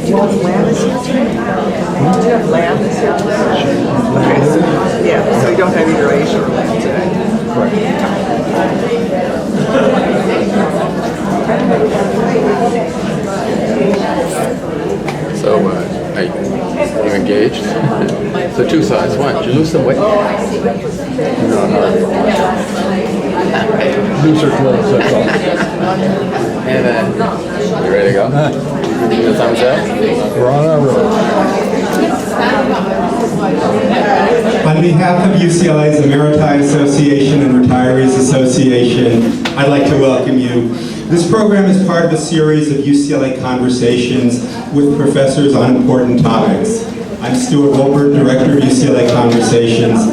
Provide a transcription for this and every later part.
you want land this year? Do you have land this year? Okay, so, yeah, so you don't have either Asia or land today. So, are you engaged? So two sides. One, did you lose some weight? No. Lose your clothes, that's all. And then, you ready to go? Give a thumbs up? We're on our road. On behalf of UCLA's Emeriti Association and Retirees Association, I'd like to welcome you. This program is part of a series of UCLA conversations with professors on important topics. I'm Stuart Wolpert, Director of UCLA Conversations.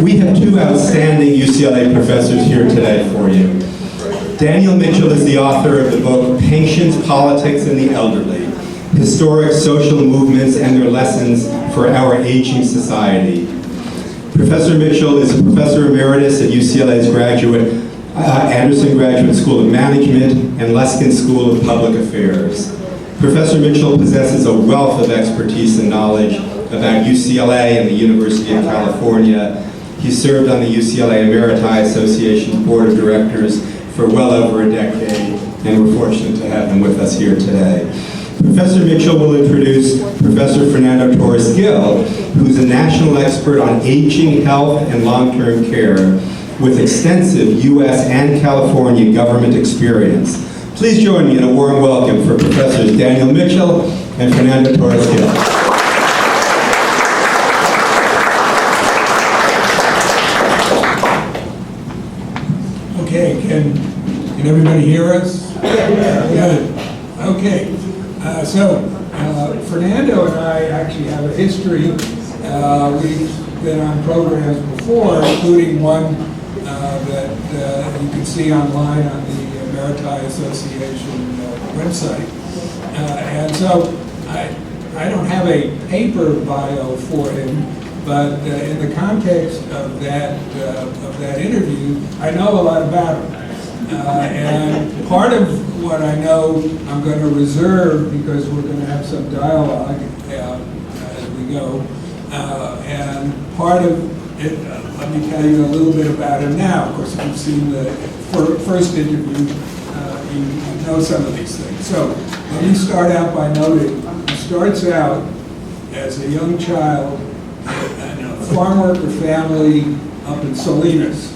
We have two outstanding UCLA professors here today for you. Daniel Mitchell is the author of the book Patience, Politics, and the Elderly: Historic Social Movements and Their Lessons for Our Aging Society. Professor Mitchell is a Professor Emeritus at UCLA's Anderson Graduate School of Management and Luskin School of Public Affairs. Professor Mitchell possesses a wealth of expertise and knowledge about UCLA and the University of California. He served on the UCLA Emeriti Association's Board of Directors for well over a decade, and we're fortunate to have him with us here today. Professor Mitchell will introduce Professor Fernando Torres-Gil, who's a national expert on aging, health, and long-term care with extensive U.S. and California government experience. Please join me in a warm welcome for Professors Daniel Mitchell and Fernando Torres-Gil. Okay, can everybody hear us? Good. Okay. Fernando and I actually have a history. We've been on programs before, including one that you can see online on the Emeriti Association website. And so I don't have a paper bio for him, but in the context of that interview, I know a lot about him. And part of what I know I'm going to reserve, because we're going to have some dialogue as we go. And part of it, let me tell you a little bit about him now. Of course, if you've seen the first interview, you know some of these things. So let me start out by noting, he starts out as a young child in a farm worker family up in Salinas,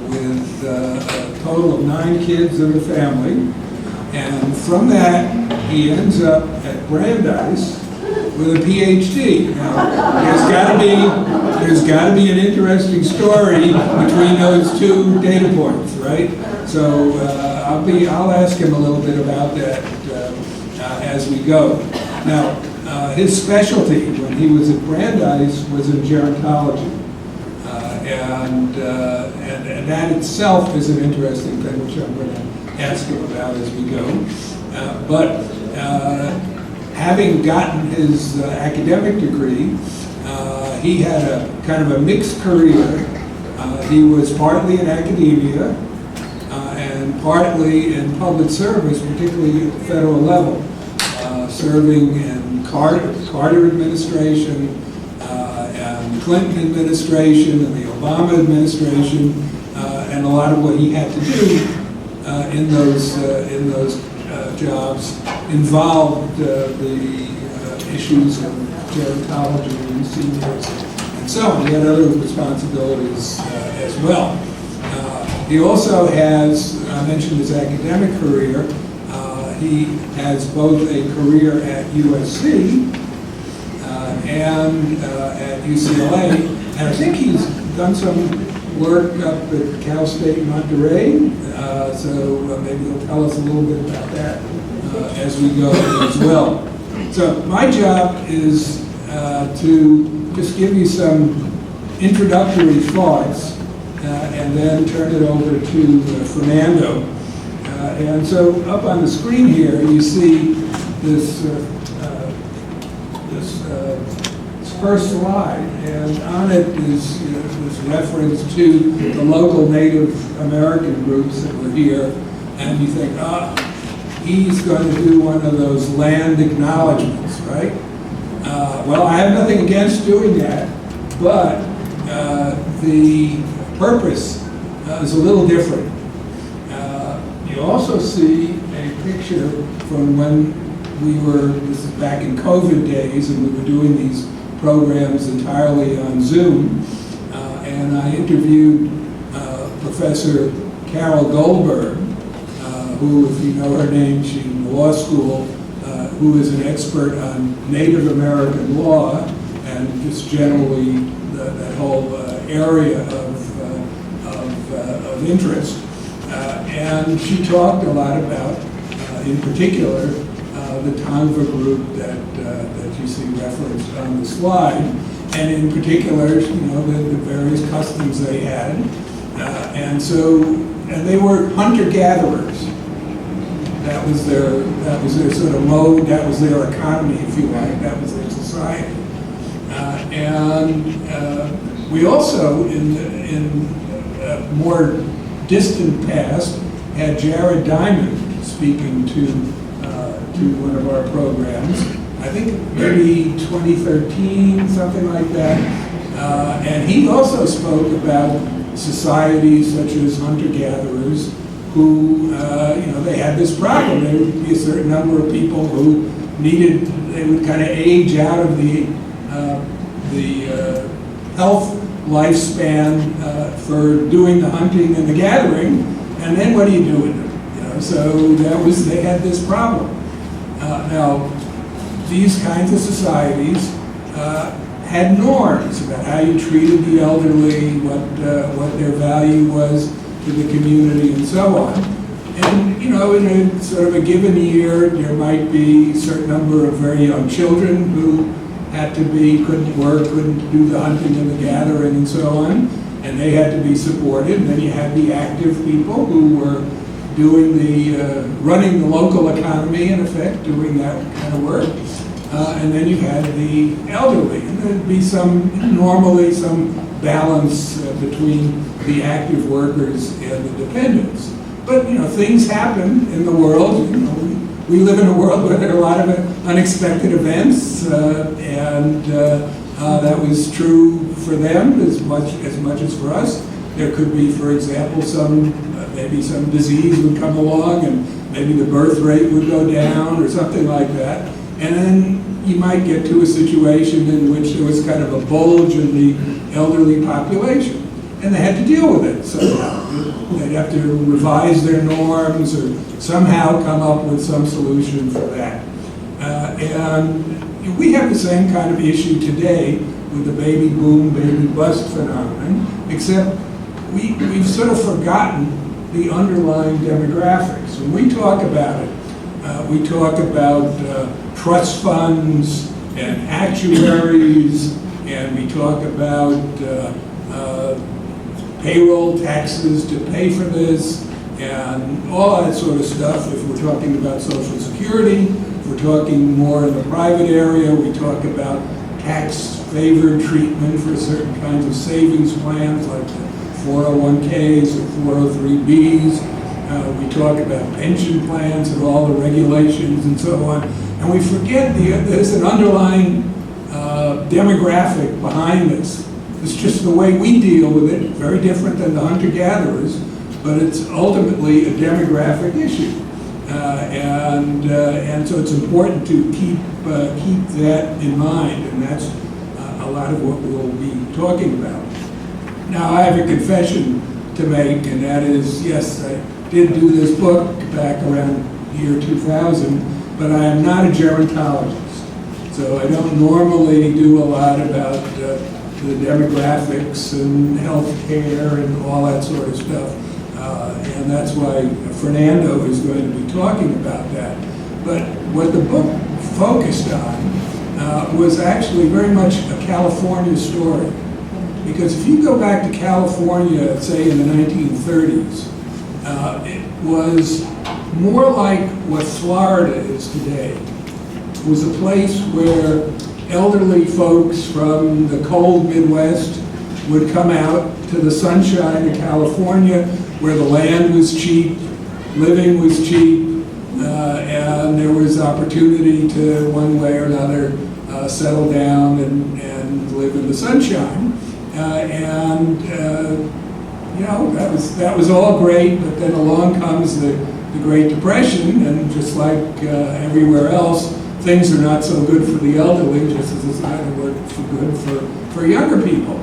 with a total of 9 kids in the family. And from that, he ends up at Brandeis with a PhD. Now, there's got to be an interesting story between those two data points, right? So I'll ask him a little bit about that as we go. Now, his specialty when he was at Brandeis was in gerontology. And that itself is an interesting thing, which I'm going to ask him about as we go. But having gotten his academic degree, he had a kind of a mixed career. He was partly in academia and partly in public service, particularly at the federal level, serving in Carter administration, and Clinton administration, and the Obama administration, and a lot of what he had to do in those jobs involved the issues of gerontology and seniors and so on. He had other responsibilities as well. He also has, I mentioned his academic career, he has both a career at USC and at UCLA, and I think he's done some work up at Cal State Monterey, so maybe he'll tell us a little bit about that as we go as well. So my job is to just give you some introductory thoughts and then turn it over to Fernando. And so up on the screen here you see this first slide, and on it is this reference to the local Native American groups that were here, and you think, he's going to do one of those land acknowledgements, right? Well, I have nothing against doing that, but the purpose is a little different. You also see a picture from when this is back in COVID days, and we were doing these programs entirely on Zoom, and I interviewed Professor Carol Goldberg, who, if you know her name, she's in law school, who is an expert on Native American law and just generally that whole area of interest. And she talked a lot about, in particular, the Tongva group that you see referenced on the slide, and in particular, the various customs they had. And they were hunter-gatherers. That was their sort of mode, that was their economy, if you like, that was their society. We also, in more distant past, had Jared Diamond speaking to one of our programs. I think maybe 2013, something like that. And he also spoke about societies such as hunter-gatherers who, they had this problem. There would be a certain number of people who they would kind of age out of the health lifespan for doing the hunting and the gathering, and then what do you do with them? So they had this problem. Now, these kinds of societies had norms about how you treated the elderly, what their value was to the community, and so on. And in a sort of a given year, there might be a certain number of very young children who couldn't work, couldn't do the hunting and the gathering and so on, and they had to be supported. And then you had the active people who were doing running the local economy, in effect, doing that kind of work. And then you had the elderly, and there'd be normally some balance between the active workers and the dependents. But things happen in the world. We live in a world where there are a lot of unexpected events, and that was true for them as much as for us. There could be, for example, maybe some disease would come along, and maybe the birth rate would go down or something like that. And then you might get to a situation in which there was kind of a bulge in the elderly population, and they had to deal with it somehow. They'd have to revise their norms or somehow come up with some solution for that. And we have the same kind of issue today with the baby boom, baby bust phenomenon, except we've sort of forgotten the underlying demographics. When we talk about it, we talk about trust funds and actuaries, and we talk about payroll taxes to pay for this, and all that sort of stuff. If we're talking about Social Security, if we're talking more in the private area, we talk about tax-favored treatment for certain kinds of savings plans, like the 401ks or 403bs. We talk about pension plans and all the regulations and so on. And we forget there's an underlying demographic behind this. It's just the way we deal with it, very different than the hunter-gatherers, but it's ultimately a demographic issue. And so it's important to keep that in mind, and that's a lot of what we'll be talking about. Now, I have a confession to make, and that is, yes, I did do this book back around year 2000, but I am not a gerontologist. So I don't normally do a lot about the demographics and healthcare and all that sort of stuff. And that's why Fernando is going to be talking about that. But what the book focused on was actually very much a California story. Because if you go back to California, say in the 1930s, it was more like what Florida is today. It was a place where elderly folks from the cold Midwest would come out to the sunshine of California, where the land was cheap, living was cheap, there was opportunity to, one way or another, settle down and live in the sunshine. That was all great, but then along comes the Great Depression, and just like everywhere else, things are not so good for the elderly, just as it's not good for younger people.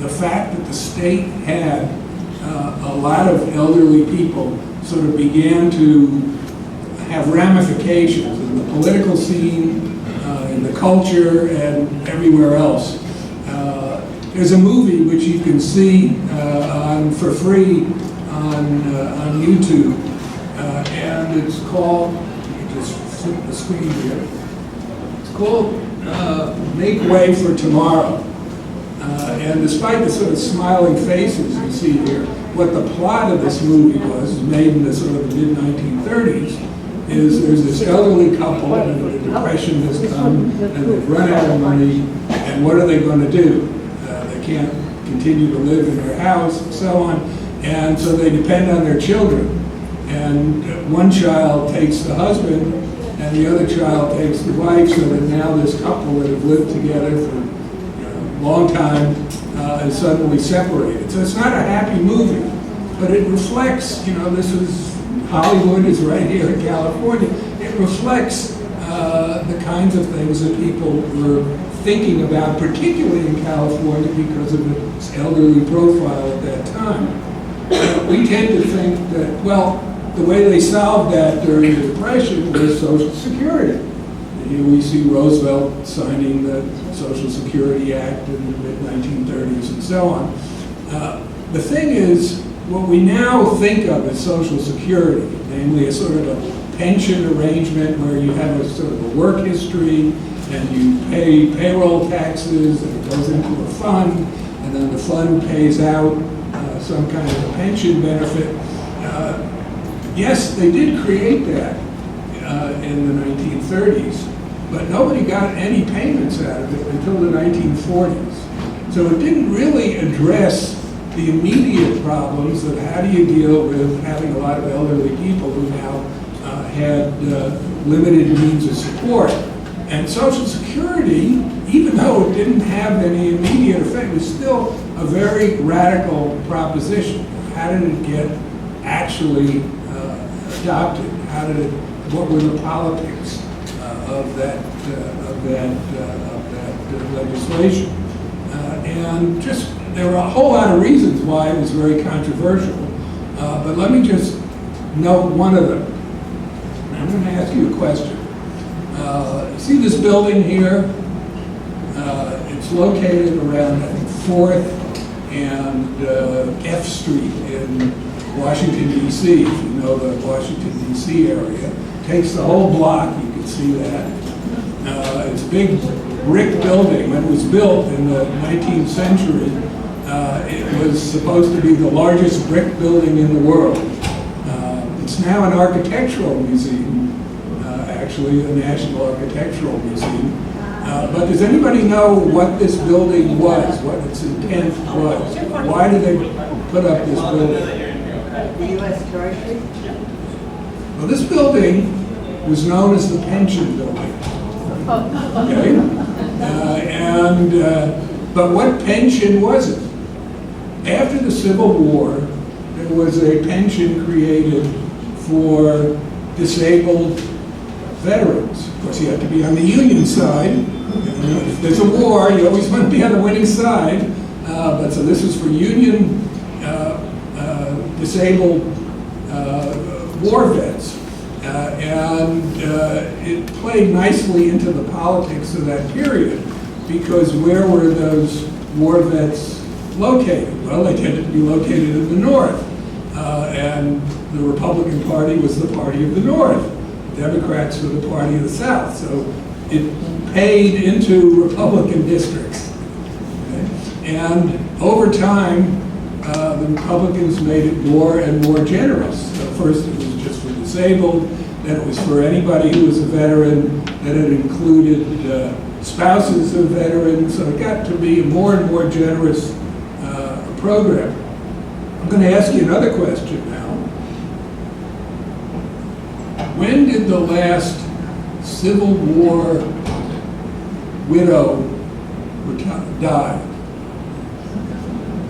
The fact that the state had a lot of elderly people sort of began to have ramifications in the political scene, in the culture, and everywhere else. There's a movie which you can see for free on YouTube, and it's called, let me just flip the screen here. It's called Make Way for Tomorrow. And despite the sort of smiling faces you see here, what the plot of this movie was made in the sort of mid-1930s, is there's this elderly couple, and the Depression has come, and they've run out of money, and what are they going to do? They can't continue to live in their house, and so on, and so they depend on their children. And one child takes the husband, and the other child takes the wife, so that now this couple that have lived together for a long time is suddenly separated. So it's not a happy movie, but it reflects, this is, Hollywood is right here in California. It reflects the kinds of things that people were thinking about, particularly in California because of its elderly profile at that time. We tend to think that, well, the way they solved that during the Depression was Social Security. Here we see Roosevelt signing the Social Security Act in the mid-1930s and so on. The thing is, what we now think of as Social Security, namely a sort of a pension arrangement where you have a sort of a work history and you pay payroll taxes and it goes into a fund, and then the fund pays out some kind of a pension benefit. Yes, they did create that in the 1930s, but nobody got any payments out of it until the 1940s. So it didn't really address the immediate problems of how do you deal with having a lot of elderly people who now had limited means of support. And Social Security, even though it didn't have any immediate effect, was still a very radical proposition. How did it get actually adopted? What were the politics of that legislation? And just, there were a whole lot of reasons why it was very controversial. But let me just note one of them. I'm going to ask you a question. See this building here? It's located around, I think, 4th and F Street in Washington, D.C. If you know the Washington, D.C. area. It takes the whole block, you can see that. It's a big brick building. When it was built in the 19th century, it was supposed to be the largest brick building in the world. It's now an architectural museum, actually a National Architectural Museum. But does anybody know what this building was, what its intent was? Why did they put up this building? The U.S. Treasury? Well, this building was known as the Pension Building. Okay? But what pension was it? After the Civil War, there was a pension created for disabled veterans. Of course, you have to be on the Union side. If there's a war, you always want to be on the winning side. But so this is for Union disabled war vets. It played nicely into the politics of that period, because where were those war vets located? Well, they tended to be located in the North. And the Republican Party was the party of the North. The Democrats were the party of the South. So it paid into Republican districts. Okay? And over time, the Republicans made it more and more generous. So first it was just for disabled, then it was for anybody who was a veteran, then it included spouses of veterans, so it got to be a more and more generous program. I'm going to ask you another question now. when did the last Civil War widow die?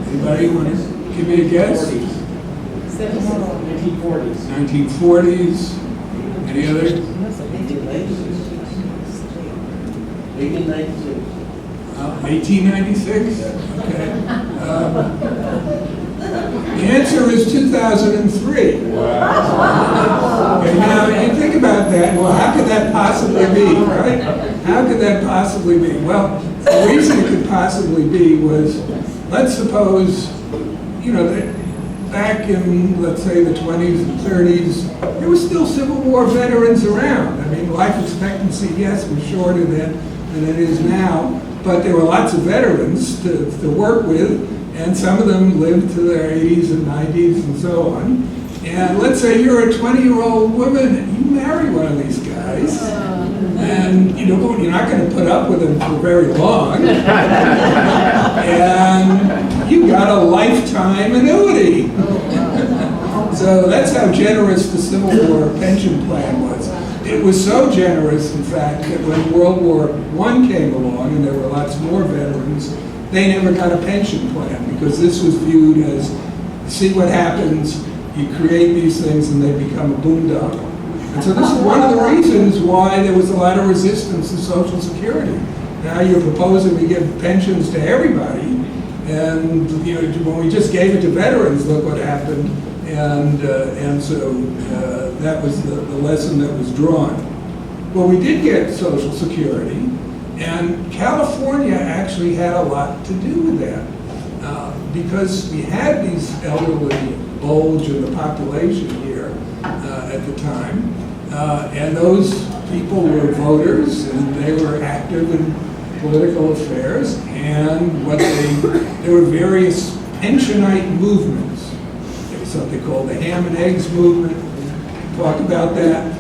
Anybody want to give me a guess? 1940s. 1940s. Any other? 1896. 1896? Okay. The answer is 2003. Okay, now, you think about that, well, how could that possibly be, right? How could that possibly be? Well, the reason it could possibly be was, let's suppose, you know, that back in, let's say, the 20s and 30s, there were still Civil War veterans around. I mean, life expectancy, yes, was shorter then than it is now, but there were lots of veterans to work with, and some of them lived to their 80s and 90s and so on. And let's say you're a 20-year-old woman and you marry one of these guys, and you're not going to put up with him for very long, and you got a lifetime annuity. So that's how generous the Civil War pension plan was. It was so generous, in fact, that when World War I came along and there were lots more veterans, they never got a pension plan because this was viewed as, see what happens, you create these things and they become a boondoggle. And so this is one of the reasons why there was a lot of resistance to Social Security. Now you're proposing we give pensions to everybody, and you know, when we just gave it to veterans, look what happened. And so that was the lesson that was drawn. Well, we did get Social Security, and California actually had a lot to do with that. Because we had these elderly bulge in the population here at the time, and those people were voters, and they were active in political affairs, and there were various pensionite movements. There was something called the Ham and Eggs movement. We'll talk about that.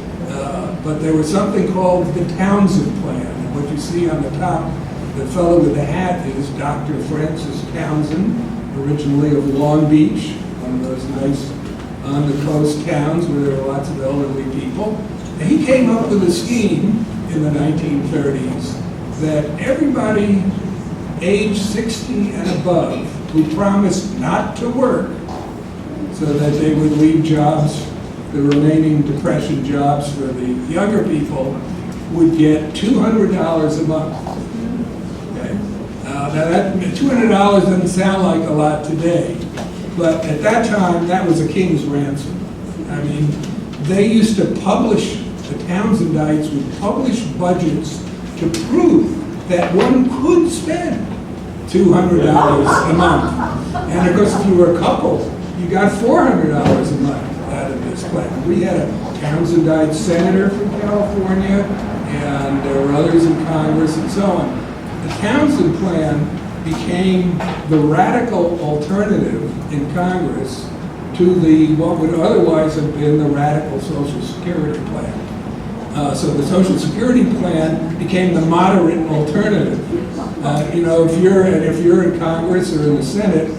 But there was something called the Townsend Plan. And what you see on the top, the fellow with the hat is Dr. Francis Townsend, originally of Long Beach, one of those nice on-the-coast towns where there were lots of elderly people. And he came up with a scheme in the 1930s that everybody age 60 and above who promised not to work so that they would leave jobs, the remaining depression jobs for the younger people, would get $200 a month. Okay? Now that $200 doesn't sound like a lot today, but at that time that was a king's ransom. I mean, they used to publish, the Townsendites would publish budgets to prove that one could spend $200 a month. And of course, if you were a couple, you got $400 a month out of this plan. We had a Townsendite senator from California, and there were others in Congress and so on. The Townsend Plan became the radical alternative in Congress to what would otherwise have been the radical Social Security plan. So the Social Security plan became the moderate alternative. You know, if you're in Congress or in the Senate,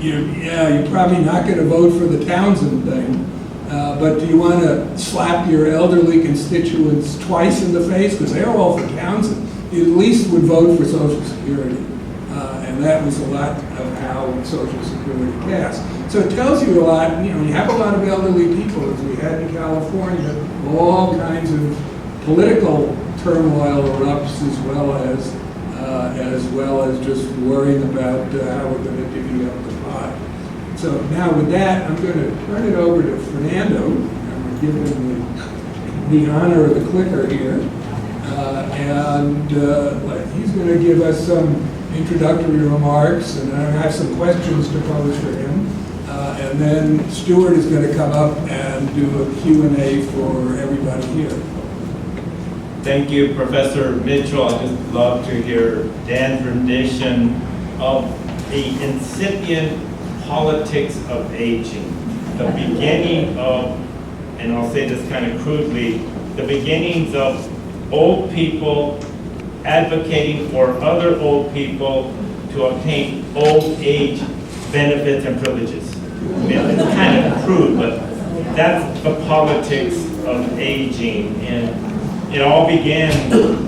you're probably not going to vote for the Townsend thing. But do you want to slap your elderly constituents twice in the face because they're all for Townsend? You at least would vote for Social Security. And that was a lot of how Social Security passed. So it tells you a lot, you know, you have a lot of elderly people, as we had in California, all kinds of political turmoil erupts as well as just worrying about how we're going to divvy up the pot. So now with that, I'm going to turn it over to Fernando. I'm going to give him the honor of the clicker here. He's going to give us some introductory remarks, and I have some questions to pose for him. And then Stuart is going to come up and do a Q&A for everybody here. Thank you, Professor Mitchell. I'd just love to hear Dan's rendition of the incipient politics of aging. The beginning of, and I'll say this kind of crudely, the beginnings of old people advocating for other old people to obtain old age benefits and privileges. I mean, it's kind of crude, but that's the politics of aging. And it all began,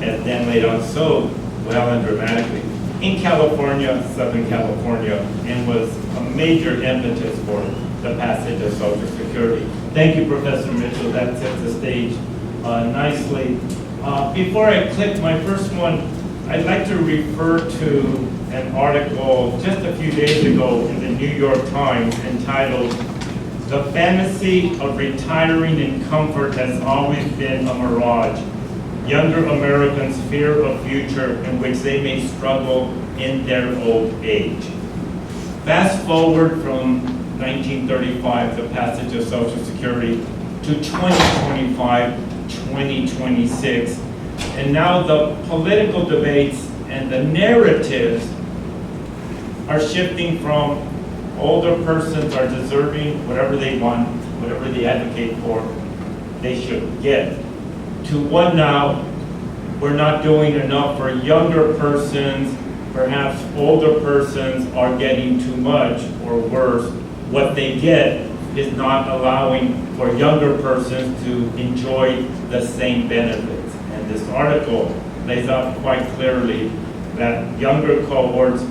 as Dan laid out so well and dramatically, in California, Southern California, and was a major impetus for the passage of Social Security. Thank you, Professor Mitchell. That sets the stage nicely. Before I click my first one, I'd like to refer to an article just a few days ago in the New York Times entitled, "The Fantasy of Retiring in Comfort Has Always Been a Mirage. Younger Americans fear a future in which they may struggle in their old age." Fast forward from 1935, the passage of Social Security, to 2025, 2026, and now the political debates and the narratives are shifting from older persons are deserving whatever they want, whatever they advocate for, they should get, to one now, we're not doing enough for younger persons, perhaps older persons are getting too much, or worse, what they get is not allowing for younger persons to enjoy the same benefits. And this article lays out quite clearly that younger cohorts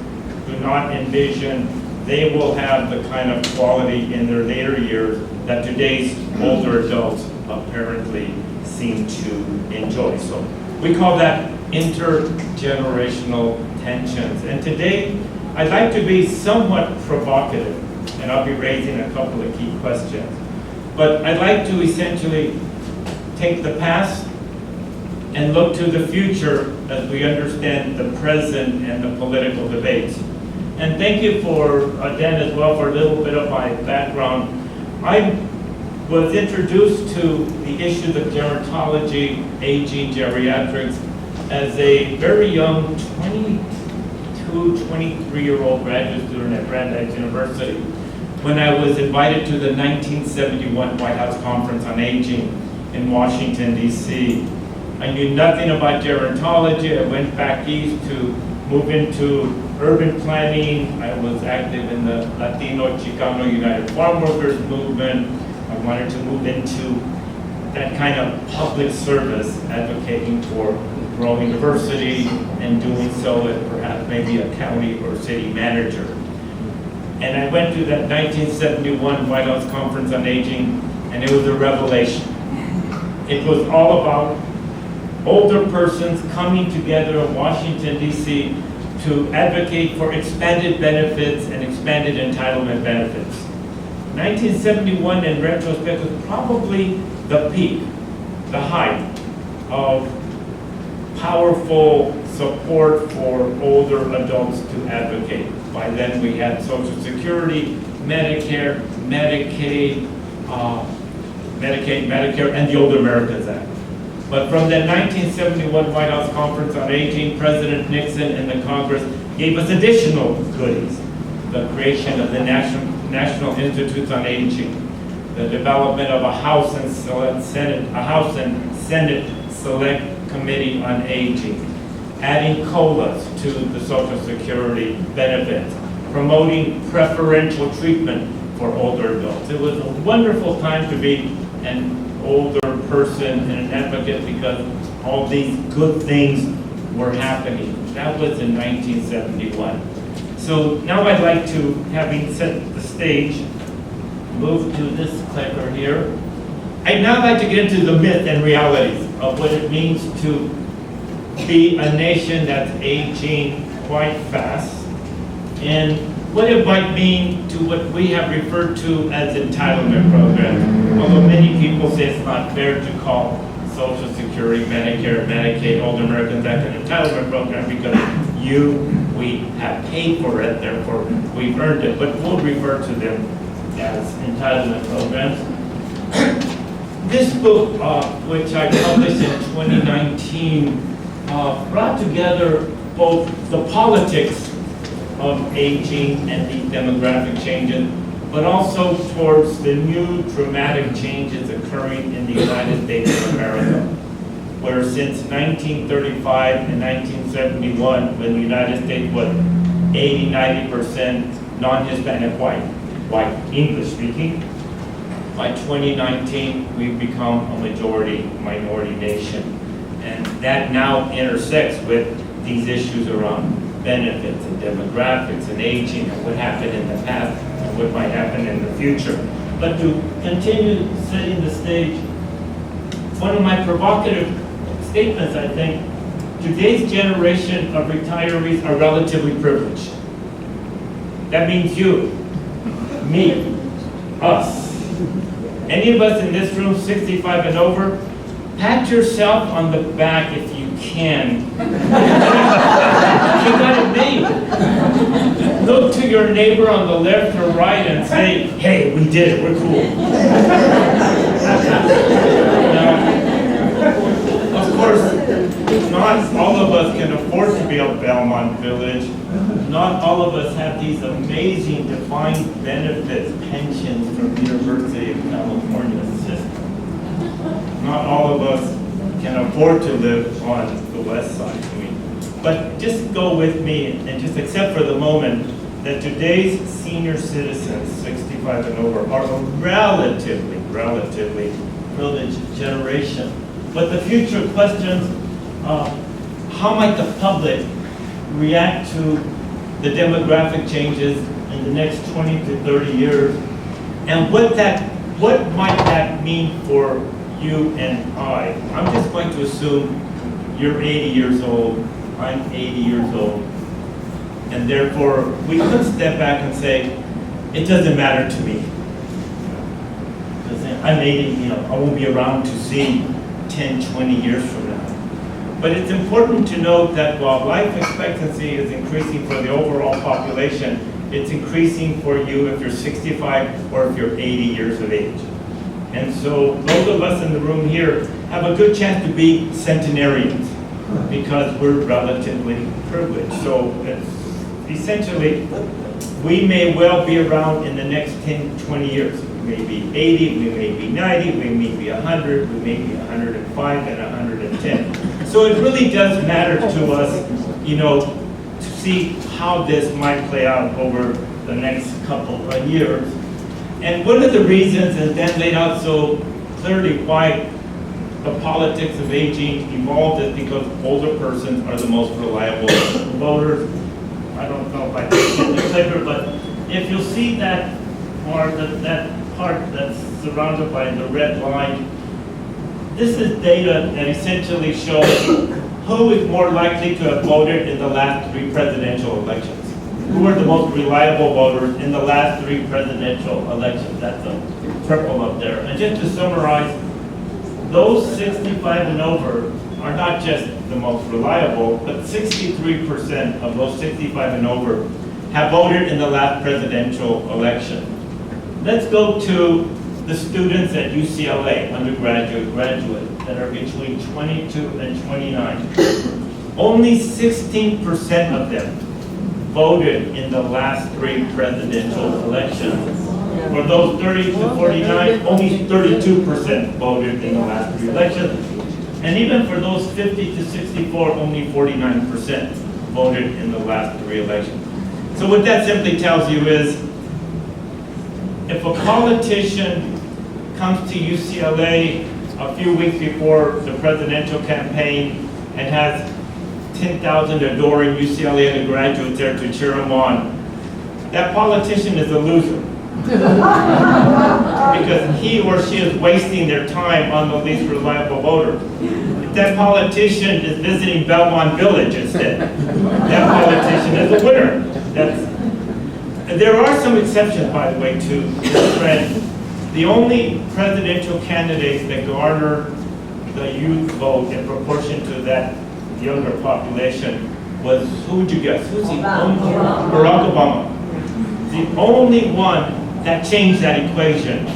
do not envision they will have the kind of quality in their later years that today's older adults apparently seem to enjoy. So we call that intergenerational tensions. And today, I'd like to be somewhat provocative, and I'll be raising a couple of key questions. But I'd like to essentially take the past and look to the future as we understand the present and the political debates. And thank you for, Dan, as well, for a little bit of my background. I was introduced to the issues of gerontology, aging, geriatrics, as a very young 22, 23-year-old graduate student at Brandeis University, when I was invited to the 1971 White House Conference on Aging in Washington, D.C. I knew nothing about gerontology. I went back east to move into urban planning. I was active in the Latino Chicano United Farm Workers movement. I wanted to move into that kind of public service, advocating for growing diversity and doing so as perhaps maybe a county or city manager. And I went to that 1971 White House Conference on Aging, and it was a revelation. It was all about older persons coming together in Washington, D.C. to advocate for expanded benefits and expanded entitlement benefits. 1971, in retrospect, was probably the peak, the height of powerful support for older adults to advocate. By then, we had Social Security, Medicare, Medicaid, Medicare, and the Older Americans Act. But from that 1971 White House Conference on Aging, President Nixon and the Congress gave us additional goodies. The creation of the National Institutes on Aging, the development of a House and Senate Select Committee on Aging, adding COLAs to the Social Security benefits, promoting preferential treatment for older adults. It was a wonderful time to be an older person and an advocate because all these good things were happening. That was in 1971. So now I'd like to, having set the stage, move to this clicker here. I'd now like to get into the myth and realities of what it means to be a nation that's aging quite fast, and what it might mean to what we have referred to as entitlement programs. Although many people say it's not fair to call Social Security, Medicare, Medicaid, Older Americans Act an entitlement program because we have paid for it, therefore we've earned it, but we'll refer to them as entitlement programs. This book, which I published in 2019, brought together both the politics of aging and the demographic changes, but also towards the new dramatic changes occurring in the United States of America, where since 1935 and 1971, when the United States was 80-90% non-Hispanic white English speaking, By 2019, we've become a majority-minority nation. And that now intersects with these issues around benefits and demographics and aging and what happened in the past and what might happen in the future. But to continue setting the stage, one of my provocative statements, I think, today's generation of retirees are relatively privileged. That means you, me, us. Any of us in this room, 65 and over, pat yourself on the back if you can. You got it made. Look to your neighbor on the left or right and say, hey, we did it, we're cool. Now, of course, not all of us can afford to build Belmont Village. Not all of us have these amazing defined benefits, pensions from the University of California system. Not all of us can afford to live on the west side. But just go with me and just accept for the moment that today's senior citizens, 65 and over, are a relatively privileged generation. But the future questions, how might the public react to the demographic changes in the next 20 to 30 years, and what might that mean for you and I? I'm just going to assume you're 80 years old, I'm 80 years old, and therefore we could step back and say, it doesn't matter to me. Because I'm 80, I won't be around to see 10, 20 years from now. But it's important to note that while life expectancy is increasing for the overall population, it's increasing for you if you're 65 or if you're 80 years of age. And so those of us in the room here have a good chance to be centenarians because we're relatively privileged. So it's essentially, we may well be around in the next 10, 20 years. We may be 80, we may be 90, we may be 100, we may be 105 and 110. So it really does matter to us, to see how this might play out over the next couple of years. And one of the reasons, and Dan laid out so clearly why the politics of aging evolved, is because older persons are the most reliable voters. I don't know if I can get the clicker, but if you'll see that part, that part that's surrounded by the red line, this is data that essentially shows who is more likely to have voted in the last 3 presidential elections. Who are the most reliable voters in the last 3 presidential elections? That's a purple up there. And just to summarize, those 65 and over are not just the most reliable, but 63% of those 65 and over have voted in the last presidential election. Let's go to the students at UCLA, undergraduate, graduate, that are between 22 and 29. Only 16% of them voted in the last 3 presidential elections. For those 30 to 49, only 32% voted in the last 3 elections. And even for those 50 to 64, only 49% voted in the last 3 elections. So what that simply tells you is, if a politician comes to UCLA a few weeks before the presidential campaign and has 10,000 adoring UCLA undergraduates there to cheer him on, that politician is a loser. Because he or she is wasting their time on the least reliable voter. If that politician is visiting Belmont Village instead, that politician is a winner. There are some exceptions, by the way, to this trend. The only presidential candidates that garner the youth vote in proportion to that younger population was, who would you guess? Who's the only? Barack Obama. The only one that changed that equation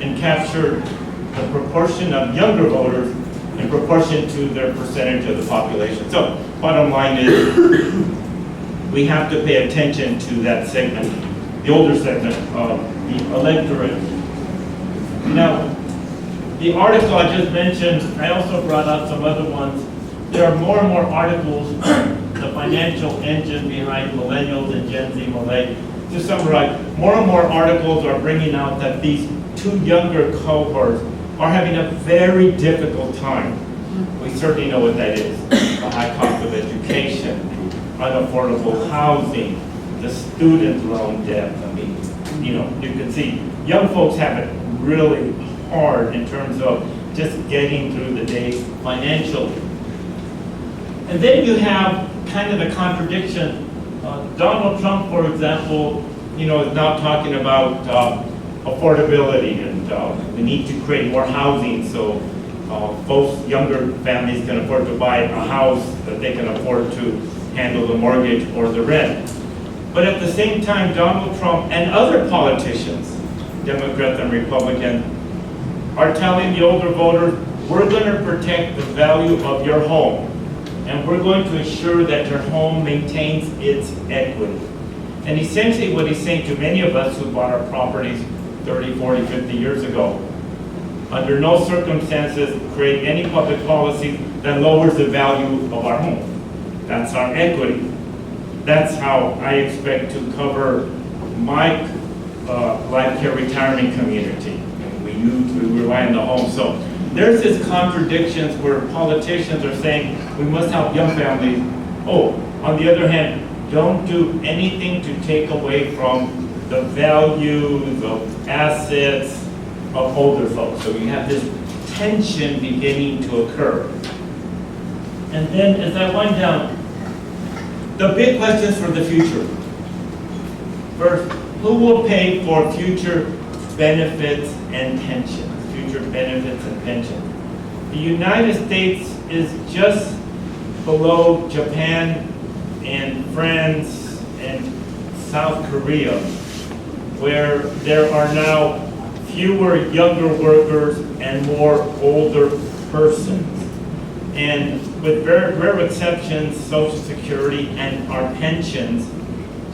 and captured the proportion of younger voters in proportion to their percentage of the population. So, bottom line is, we have to pay attention to that segment, the older segment of the electorate. Now, the article I just mentioned, I also brought out some other ones. There are more and more articles, the financial engine behind millennials and Gen Z Malay. To summarize, more and more articles are bringing out that these two younger cohorts are having a very difficult time. We certainly know what that is. The high cost of education, unaffordable housing, the student loan debt. I mean, you can see young folks have it really hard in terms of just getting through the day financially. And then you have kind of the contradiction. Donald Trump, for example, is now talking about affordability, and we need to create more housing so folks, younger families can afford to buy a house that they can afford to handle the mortgage or the rent. But at the same time, Donald Trump and other politicians, Democrats and Republicans, are telling the older voters, we're going to protect the value of your home, and we're going to ensure that your home maintains its equity. And essentially what he's saying to many of us who bought our properties 30, 40, 50 years ago, under no circumstances create any public policy that lowers the value of our home. That's our equity. That's how I expect to cover my life care retirement community. And we rely on the home. So there's this contradictions where politicians are saying we must help young families. Oh, on the other hand, don't do anything to take away from the values of assets of older folks. So you have this tension beginning to occur. And then as I wind down, the big questions for the future. First, who will pay for future benefits and pensions? Future benefits and pensions. The United States is just below Japan and France and South Korea, where there are now fewer younger workers and more older persons. And with very rare exceptions, Social Security and our pensions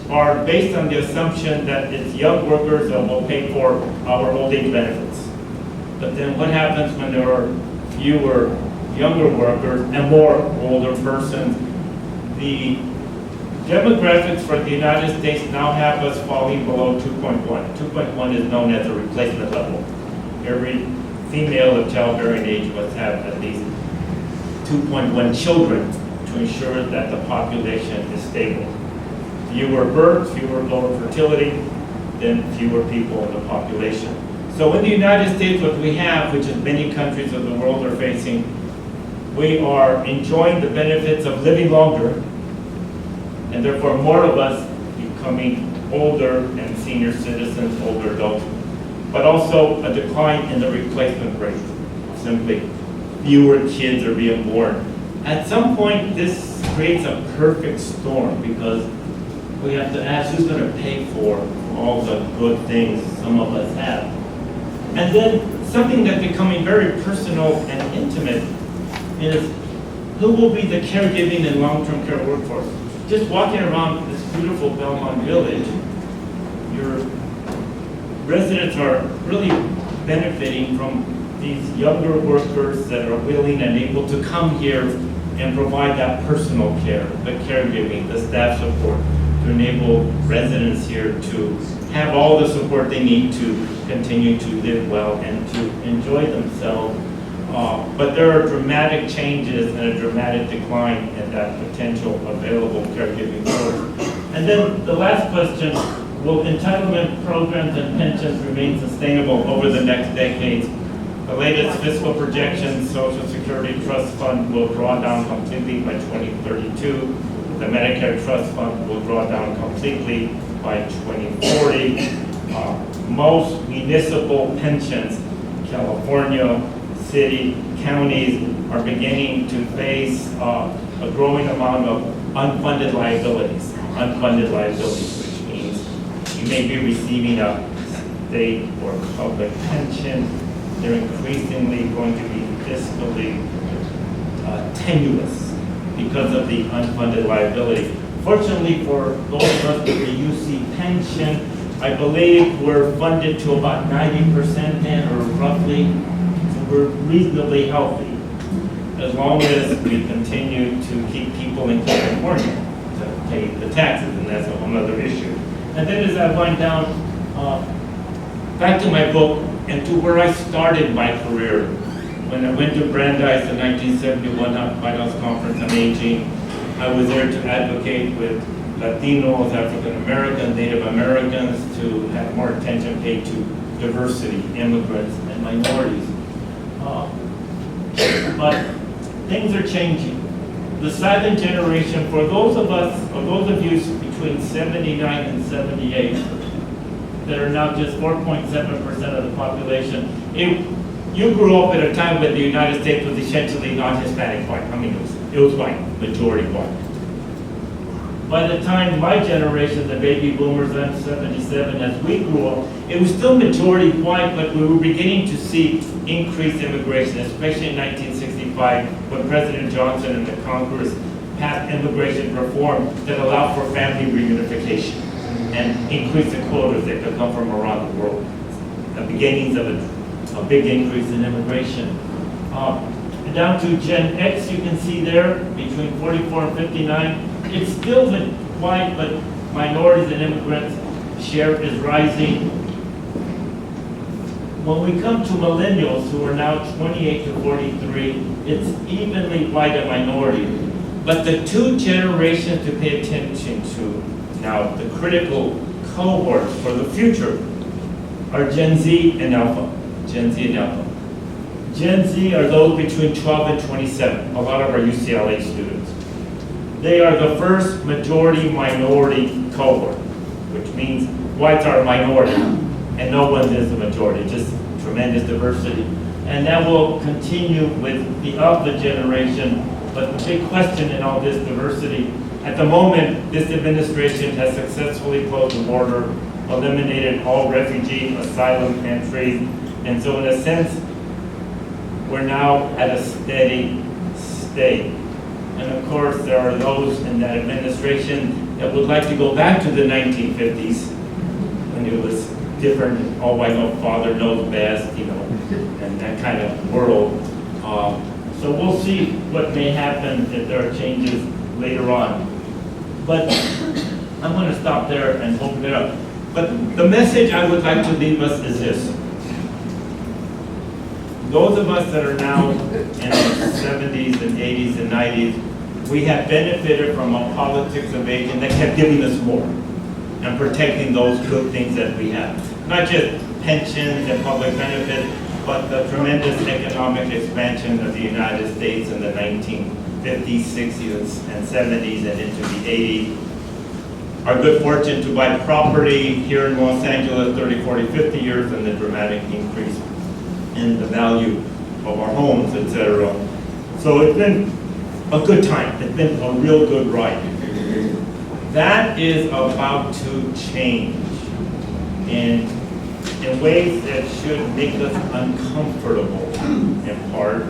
are based on the assumption that it's young workers that will pay for our old age benefits. But then what happens when there are fewer younger workers and more older persons? The demographics for the United States now have us falling below 2.1. 2.1 is known as a replacement level. Every female of childbearing age must have at least 2.1 children to ensure that the population is stable. Fewer births, fewer lower fertility, then fewer people in the population. So in the United States, what we have, which is many countries of the world are facing, we are enjoying the benefits of living longer, and therefore more of us becoming older and senior citizens, older adults, but also a decline in the replacement rate. Simply, fewer kids are being born. At some point, this creates a perfect storm because we have to ask who's going to pay for all the good things some of us have. And then something that's becoming very personal and intimate is who will be the caregiving and long-term care workforce. Just walking around this beautiful Belmont village, your residents are really benefiting from these younger workers that are willing and able to come here and provide that personal care, the caregiving, the staff support, to enable residents here to have all the support they need to continue to live well and to enjoy themselves. But there are dramatic changes and a dramatic decline in that potential available caregiving source. And then the last question, will entitlement programs and pensions remain sustainable over the next decades? The latest fiscal projections, Social Security Trust Fund will draw down completely by 2032. The Medicare Trust Fund will draw down completely by 2040. Most municipal pensions, California, city, counties, are beginning to face a growing amount of unfunded liabilities. Unfunded liabilities, which means you may be receiving a state or public pension. They're increasingly going to be fiscally tenuous because of the unfunded liability. Fortunately for those of us with the UC pension, I believe we're funded to about 90% then, or roughly. So we're reasonably healthy, as long as we continue to keep people in California to pay the taxes, and that's a whole other issue. And then as I wind down, back to my book, and to where I started my career. When I went to Brandeis in 1971 White House Conference on Aging, I was there to advocate with Latinos, African Americans, Native Americans to have more attention paid to diversity, immigrants, and minorities. But things are changing. The silent generation, for those of us, or those of you between 79 and 78, that are now just 4.7% of the population, you grew up at a time when the United States was essentially non-Hispanic white. I mean, it was white, majority white. By the time my generation, the baby boomers, I'm 77, as we grew up, it was still majority white, but we were beginning to see increased immigration, especially in 1965, when President Johnson and the Congress passed immigration reform that allowed for family reunification and increased the quotas that could come from around the world. The beginnings of a big increase in immigration. And down to Gen X, you can see there, between 44 and 59, it's still the white, but minorities and immigrants share is rising. When we come to millennials, who are now 28 to 43, it's evenly white and minority. But the two generations to pay attention to now, the critical cohorts for the future, are Gen Z and Alpha. Gen Z and Alpha. Gen Z are those between 12 and 27, a lot of our UCLA students. They are the first majority-minority cohort, which means whites are a minority, and no one is a majority, just tremendous diversity. And that will continue with the Alpha generation, but the big question in all this diversity, at the moment, this administration has successfully closed the border, eliminated all refugee asylum entries, and so in a sense, we're now at a steady state. And of course, there are those in that administration that would like to go back to the 1950s when it was different, all white, no father knows best, you know, and that kind of world. So we'll see what may happen if there are changes later on. But I'm going to stop there and open it up. But the message I would like to leave us is this. Those of us that are now in our 70s and 80s and 90s, we have benefited from a politics of aging that kept giving us more and protecting those good things that we have. Not just pensions and public benefits, but the tremendous economic expansion of the United States in the 1950s, 60s, and 70s and into the 80s. Our good fortune to buy property here in Los Angeles 30, 40, 50 years, and the dramatic increase in the value of our homes, etc. So it's been a good time. It's been a real good ride. That is about to change in ways that should make us uncomfortable, in part.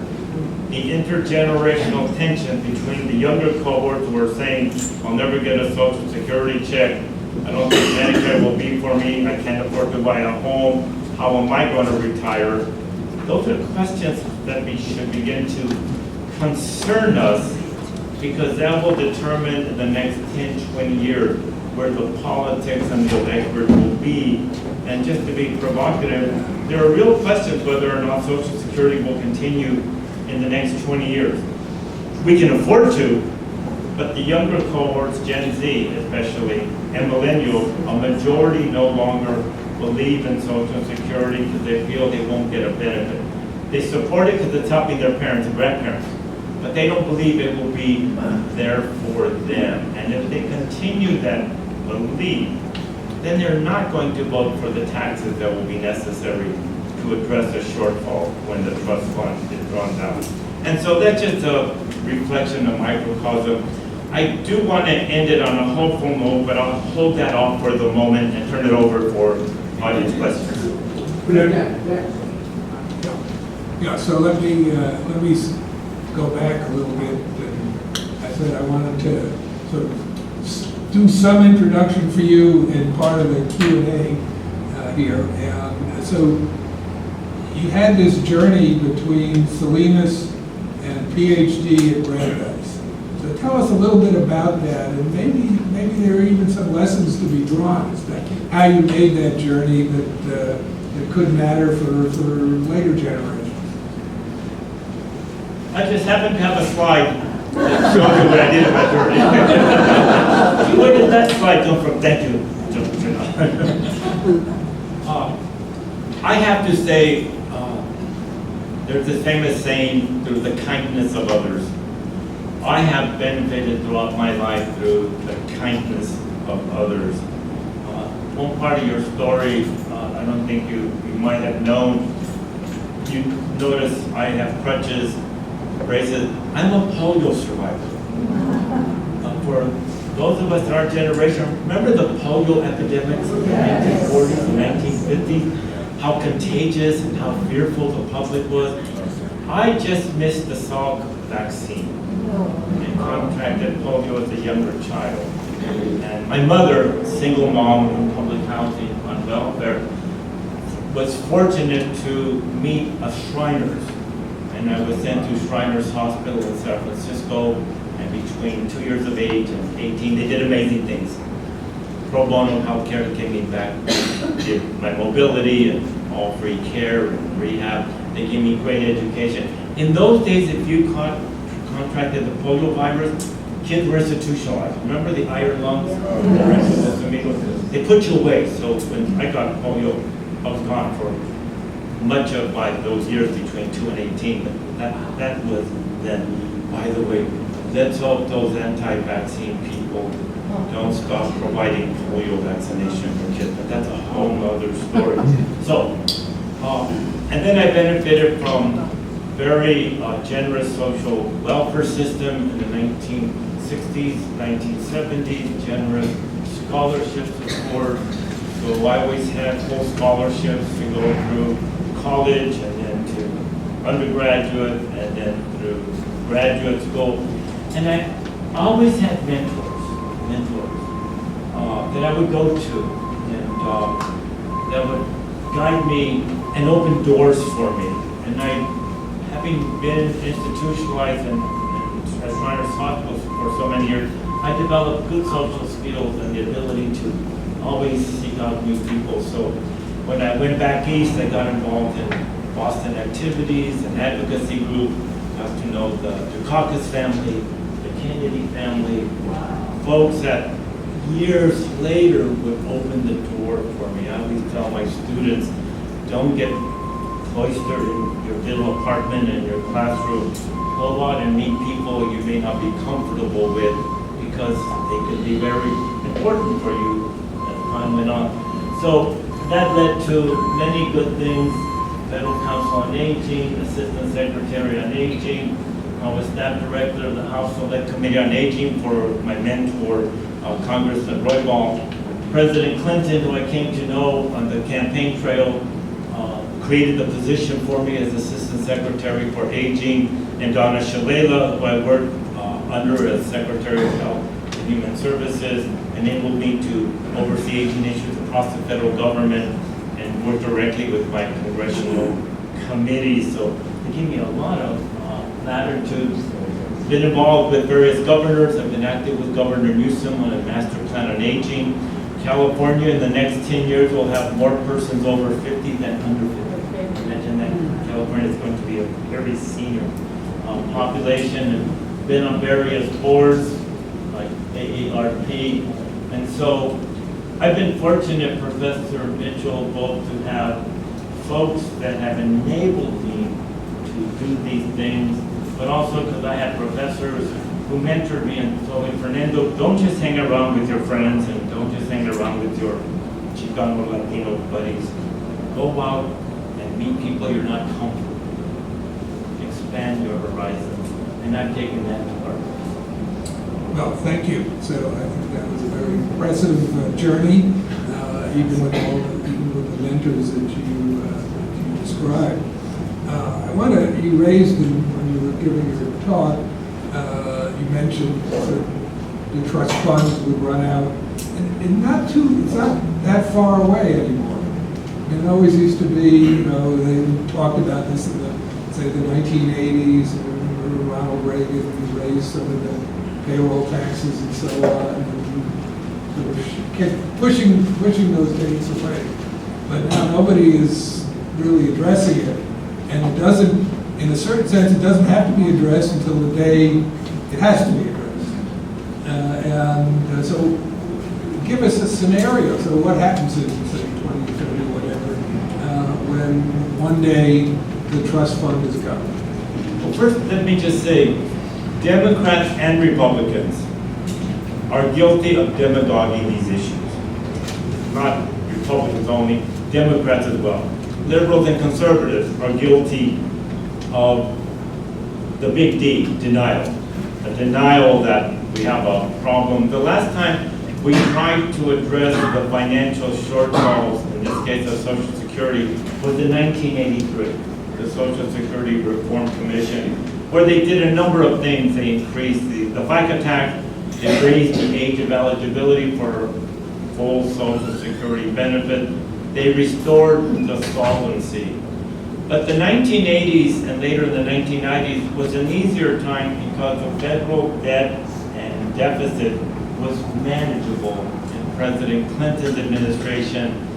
The intergenerational tension between the younger cohorts who are saying, I'll never get a Social Security check, I don't think Medicare will be for me, I can't afford to buy a home, how am I going to retire? Those are questions that we should begin to concern us, because that will determine in the next 10, 20 years where the politics and the electorate will be. And just to be provocative, there are real questions whether or not Social Security will continue in the next 20 years. We can afford to, but the younger cohorts, Gen Z especially, and millennials, a majority no longer believe in Social Security because they feel they won't get a benefit. They support it because it's helping their parents and grandparents, but they don't believe it will be there for them. And if they continue that belief, then they're not going to vote for the taxes that will be necessary to address a shortfall when the trust fund is drawn down. And so that's just a reflection of microcosm. I do want to end it on a hopeful note, but I'll hold that off for the moment and turn it over for audience questions. Yeah, so let me go back a little bit. I said I wanted to sort of do some introduction for you in part of the Q&A here. And so you had this journey between Salinas and PhD at Brandeis. So tell us a little bit about that, and maybe there are even some lessons to be drawn as to how you made that journey that that could matter for later generations. I just happen to have a slide that shows you what I did in my 30s. Where did that slide come from? Thank you. I have to say, there's this famous saying, through the kindness of others. I have benefited throughout my life through the kindness of others. One part of your story, I don't think you might have known. You notice I have crutches, braces. I'm a polio survivor. For those of us in our generation, remember the polio epidemics in the 1940s and 1950s? How contagious and how fearful the public was. I just missed the Salk vaccine and contracted polio as a younger child. And my mother, single mom in public housing on welfare, was fortunate to meet a Shriners. And I was sent to Shriners Hospital in San Francisco, and between 2 years of age and 18, they did amazing things. Pro bono healthcare to get me back, give my mobility and all free care and rehab. They gave me great education. In those days, if you contracted the polio virus, kids were institutionalized. Remember the iron lungs? They put you away. So when I got polio, I was gone for much of those years between 2 and 18. But that was then. By the way, let's hope those anti-vaccine people don't stop providing polio vaccination for kids. But that's a whole other story. So, and then I benefited from very generous social welfare system in the 1960s, 1970s, generous scholarship support. So I always had full scholarships to go through college and then to undergraduate and then through graduate school. And I always had mentors that I would go to and that would guide me and open doors for me. And having been institutionalized in Shriners Hospital for so many years, I developed good social skills and the ability to always seek out new people. So when I went back east, I got involved in Boston activities and advocacy group, got to know the Dukakis family, the Kennedy family, folks that years later would open the door for me. I always tell my students, don't get cloistered in your little apartment and your classroom. Go out and meet people you may not be comfortable with because they could be very important for you as time went on. So that led to many good things. Federal Council on Aging, Assistant Secretary on Aging. I was staff director of the House Select Committee on Aging for my mentor, Congressman Roybal. President Clinton, who I came to know on the campaign trail, created the position for me as Assistant Secretary for Aging, and Donna Shalala, who I worked under as Secretary of Health and Human Services, enabled me to oversee aging issues across the federal government and work directly with my congressional committees. So they gave me a lot of latitude. Been involved with various governors. I've been active with Governor Newsom on a master plan on aging. California in the next 10 years will have more persons over 50 than under 50. Imagine that. California is going to be a very senior population, and been on various boards like AARP. And so I've been fortunate, Professor Mitchell, both to have folks that have enabled me to do these things, but also because I had professors who mentored me and told me, Fernando, don't just hang around with your friends and don't just hang around with your Chicano Latino buddies. Go out and meet people you're not comfortable with. Expand your horizons. And I've taken that to heart. Well, thank you. So I think that was a very impressive journey, even with the mentors that you described. You raised when you were giving your talk, you mentioned the trust funds would run out, and it's not that far away anymore. It always used to be, they talked about this in the 1980s, and Ronald Reagan raised some of the payroll taxes and so on, and sort of kept pushing those dates away. but now nobody is really addressing it. And it doesn't, in a certain sense, it doesn't have to be addressed until the day it has to be addressed. So give us a scenario. So what happens in, say, 2030, whatever, when one day the trust fund is gone? Well, first, let me just say, Democrats and Republicans are guilty of demagoguing these issues. Not Republicans only, Democrats as well. Liberals and conservatives are guilty of the big D, denial. A denial that we have a problem. The last time we tried to address the financial shortfalls, in this case of Social Security, was in 1983, the Social Security Reform Commission, where they did a number of things. They increased the FICA tax, they raised the age of eligibility for full Social Security benefit, they restored the solvency. But the 1980s and later in the 1990s was an easier time because the federal debt and deficit was manageable in President Clinton's administration.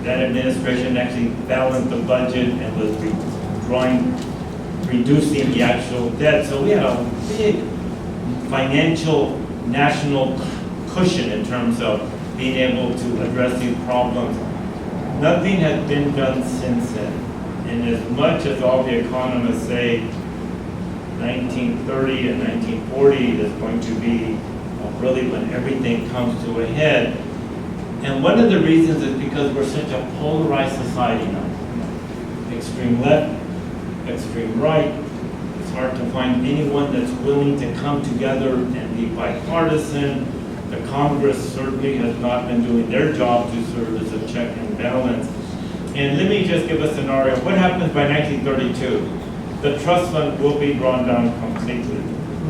That administration actually balanced the budget and was reducing the actual debt. So we had a big financial national cushion in terms of being able to address these problems. Nothing has been done since then. And as much as all the economists say 1930 and 1940 is going to be really when everything comes to a head. And one of the reasons is because we're such a polarized society now. Extreme left, extreme right. It's hard to find anyone that's willing to come together and be bipartisan. The Congress certainly has not been doing their job to serve as a check and balance. And let me just give a scenario. What happens by 1932? The trust fund will be drawn down completely.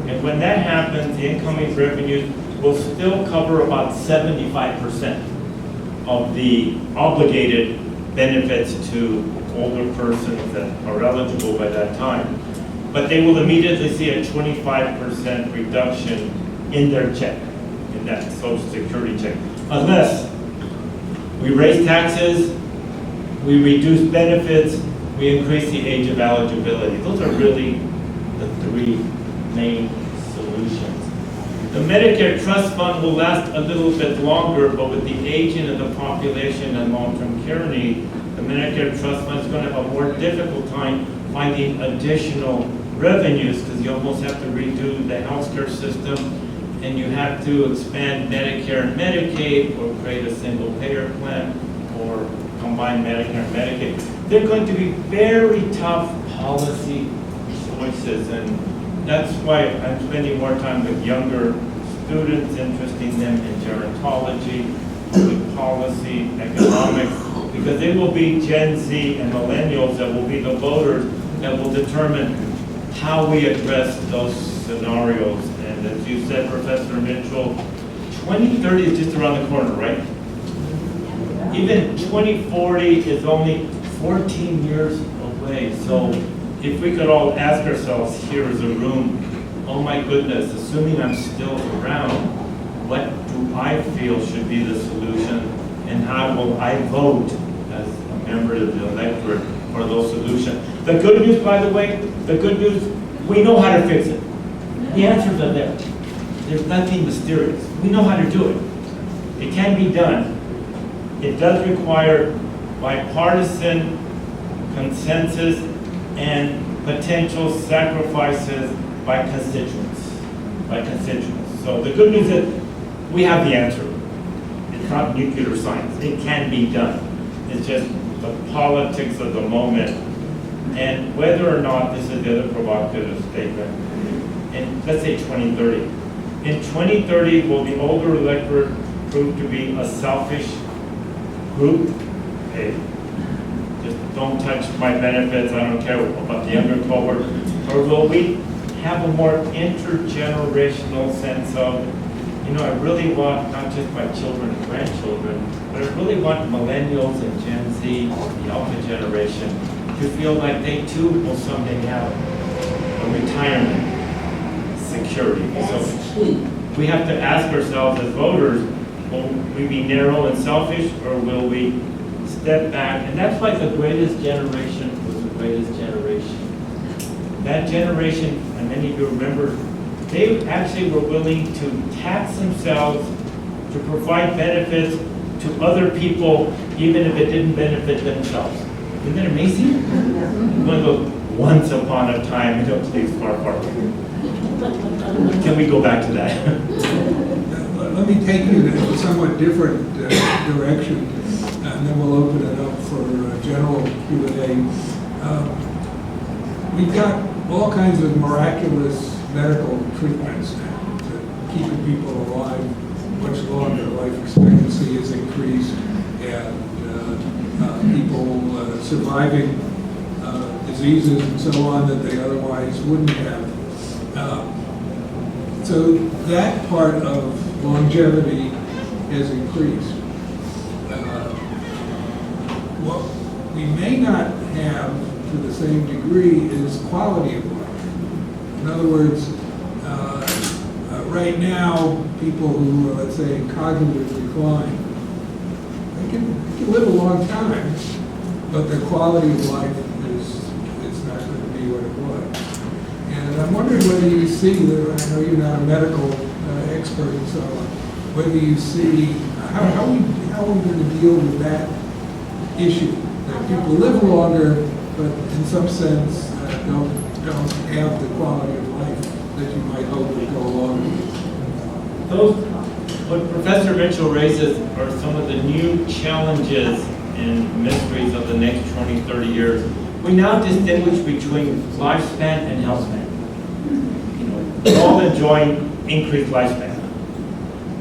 And when that happens, the incoming revenues will still cover about 75% of the obligated benefits to older persons that are eligible by that time. But they will immediately see a 25% reduction in their check, in that Social Security check. Unless we raise taxes, we reduce benefits, we increase the age of eligibility. Those are really the three main solutions. The Medicare Trust Fund will last a little bit longer, but with the aging of the population and long-term care need, the Medicare Trust Fund is going to have a more difficult time finding additional revenues because you almost have to redo the healthcare system and you have to expand Medicare and Medicaid or create a single payer plan or combine Medicare and Medicaid. They're going to be very tough policy choices, and that's why I'm spending more time with younger students, interesting them in gerontology, public policy, economics, because they will be Gen Z and millennials that will be the voters that will determine how we address those scenarios. And as you said, Professor Mitchell, 2030 is just around the corner, right? Even 2040 is only 14 years away. So if we could all ask ourselves here as a room, oh my goodness, assuming I'm still around, what do I feel should be the solution and how will I vote as a member of the electorate for those solutions? The good news, by the way, the good news, we know how to fix it. The answers are there. There's nothing mysterious. We know how to do it. It can be done. It does require bipartisan consensus and potential sacrifices by constituents. So the good news is we have the answer. It's not nuclear science. It can be done. It's just the politics of the moment. And whether or not, this is the other provocative statement, in let's say 2030. In 2030, will the older electorate prove to be a selfish group? Hey, just don't touch my benefits, I don't care about the younger cohort. Or will we have a more intergenerational sense of, you know, I really want not just my children and grandchildren, but I really want millennials and Gen Z, the alpha generation, to feel like they too will someday have a retirement security. So we have to ask ourselves as voters, will we be narrow and selfish, or will we step back, and that's why the greatest generation was the greatest generation. That generation, and many of you remember, they actually were willing to tax themselves to provide benefits to other people, even if it didn't benefit themselves. Isn't that amazing? I'm going to go once upon a time, I don't think it's far, far away. Can we go back to that? Let me take you in a somewhat different direction, and then we'll open it up for general Q&A. We've got all kinds of miraculous medical treatments now to keeping people alive much longer. Life expectancy is increased, and people surviving diseases and so on that they otherwise wouldn't have. So that part of longevity has increased. What we may not have to the same degree is quality of life. In other words, right now, people who are, let's say, in cognitive decline, they can live a long time, but their quality of life is not going to be what it was. And I'm wondering whether you see, I know you're not a medical expert and so on, whether you see, how are we going to deal with that issue? That people live longer, but in some sense don't have the quality of life that you might hope would go along with. What Professor Mitchell raises are some of the new challenges and mysteries of the next 20, 30 years. We now distinguish between lifespan and health span. We're all enjoying increased lifespan.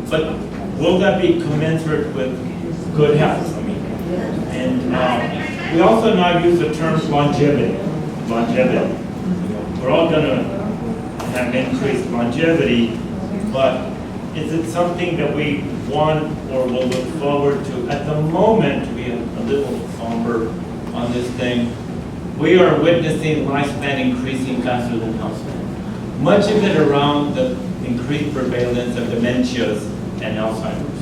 But will that be commensurate with good health? And we also now use the term longevity. We're all going to have increased longevity, but is it something that we want or will look forward to? At the moment, to be a little somber on this thing, we are witnessing lifespan increasing faster than health span. Much of it around the increased prevalence of dementias and Alzheimer's.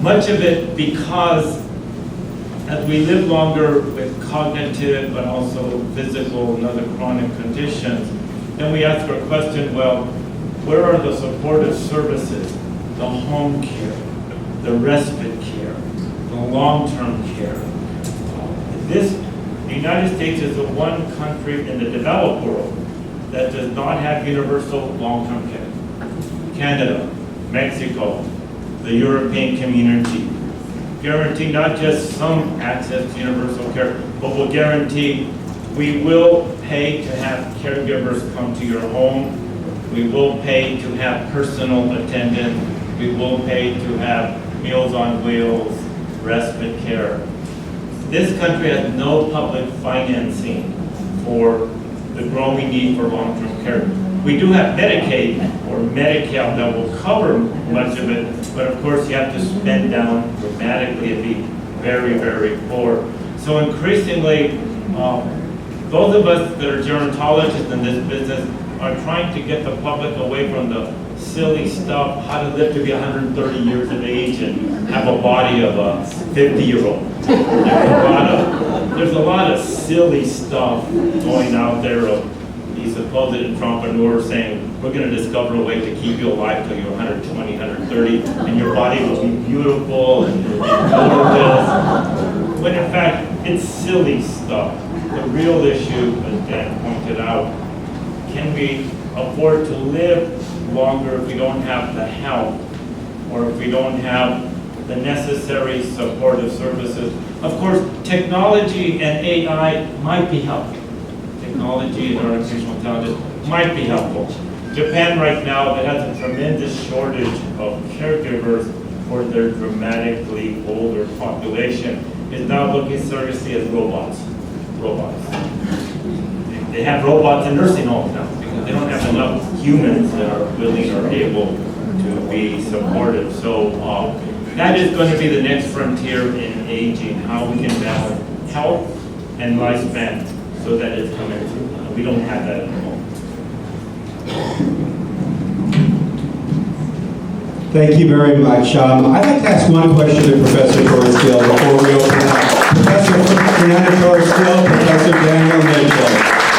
Much of it because as we live longer with cognitive but also physical and other chronic conditions, then we ask our question, well, where are the supportive services, the home care, the respite care, the long-term care? The United States is the one country in the developed world that does not have universal long-term care. Canada, Mexico, the European community guarantee not just some access to universal care, but will guarantee we will pay to have caregivers come to your home. We will pay to have personal attendance. We will pay to have Meals on Wheels, respite care. This country has no public financing for the growing need for long-term care. We do have Medicaid or Medi-Cal that will cover much of it, but of course you have to spend down dramatically and be very, very poor. So increasingly, those of us that are gerontologists in this business are trying to get the public away from the silly stuff, how to live to be 130 years of age and have a body of a 50-year-old. There's a lot of silly stuff going out there of these supposed entrepreneurs saying, we're going to discover a way to keep you alive till you're 120, 130, and your body will be beautiful and you'll be gorgeous. When in fact, it's silly stuff. The real issue, as Dan pointed out, can we afford to live longer if we don't have the health or if we don't have the necessary supportive services? Of course, technology and AI might be helpful. Technology and artificial intelligence might be helpful. Japan right now that has a tremendous shortage of caregivers for their dramatically older population is now looking seriously at robots. They have robots in nursing homes now because they don't have enough humans that are willing or able to be supportive. So that is going to be the next frontier in aging, how we can balance health and lifespan so that it's coming through. We don't have that at the moment. Thank you very much. I'd like to ask one question to Professor Torres-Gil before we open it up. Professor Fernando Torres-Gil, Professor Daniel Mitchell.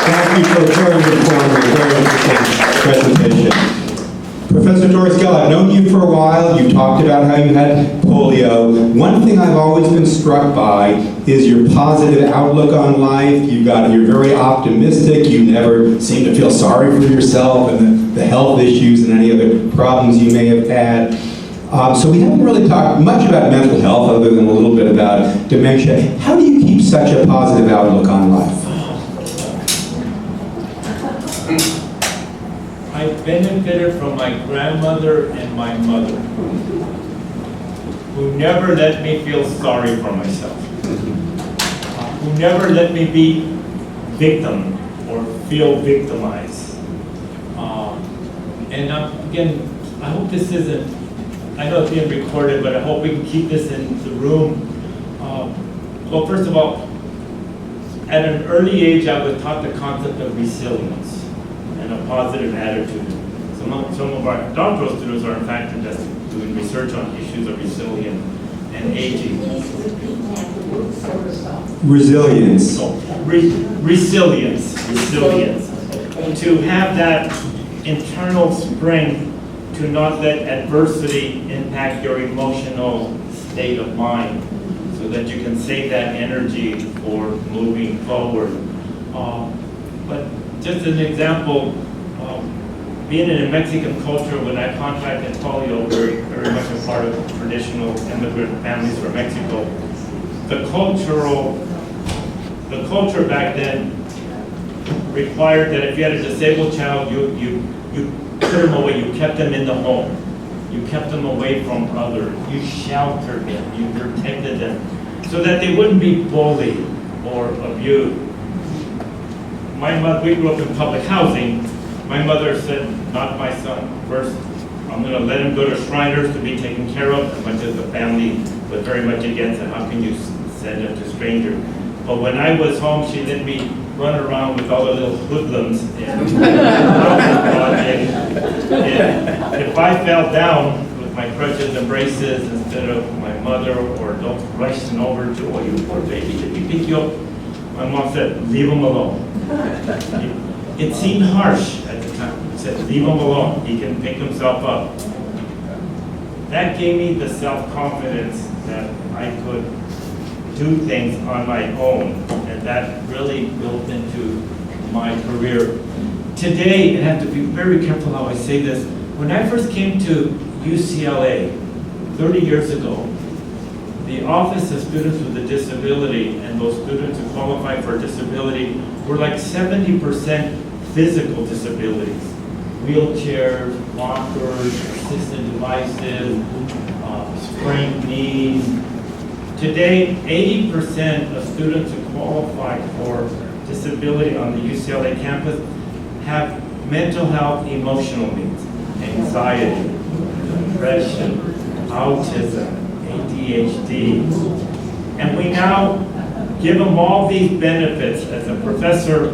Thank you for a very informative, very interesting presentation. Professor Torres-Gil, I've known you for a while. You talked about how you had polio. One thing I've always been struck by is your positive outlook on life. You're very optimistic. You never seem to feel sorry for yourself and the health issues and any other problems you may have had. So we haven't really talked much about mental health other than a little bit about dementia. How do you keep such a positive outlook on life? I benefited from my grandmother and my mother, who never let me feel sorry for myself, who never let me be victim or feel victimized. And again, I hope this isn't, I know it's being recorded, but I hope we can keep this in the room. Well, first of all, at an early age, I was taught the concept of resilience and a positive attitude. Some of our doctoral students are in fact doing research on issues of resilience and aging. Resilience. Resilience. To have that internal strength to not let adversity impact your emotional state of mind, so that you can save that energy for moving forward. But just an example, being in a Mexican culture, when I contracted polio, very much a part of traditional immigrant families from Mexico, the culture back then required that if you had a disabled child, you put them away, you kept them in the home. You kept them away from others. You sheltered them, you protected them, so that they wouldn't be bullied or abused. We grew up in public housing. My mother said, not my son. First, I'm going to let him go to Shriners to be taken care of, as much as the family was very much against it. How can you send him to strangers? But when I was home, she let me run around with all the little hoodlums and if I fell down with my crutches and braces instead of my mother or adults rushing over to, oh, you poor baby, did we pick you up? My mom said, leave him alone. It seemed harsh at the time. It said, leave him alone. He can pick himself up. That gave me the self-confidence that I could do things on my own, and that really built into my career. Today, I have to be very careful how I say this. When I first came to UCLA 30 years ago, the Office of Students with a Disability and those students who qualify for disability were like 70% physical disabilities. Wheelchairs, walkers, assisted devices, sprained knees. Today, 80% of students who qualify for disability on the UCLA campus have mental health, emotional needs, anxiety, depression, autism, ADHD. And we now give them all these benefits. As a professor,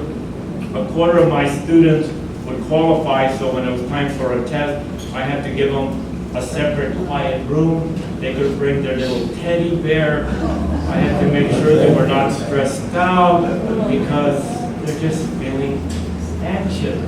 a quarter of my students would qualify, so when it was time for a test, I had to give them a separate quiet room. They could bring their little teddy bear. I had to make sure they were not stressed out because they're just feeling anxious.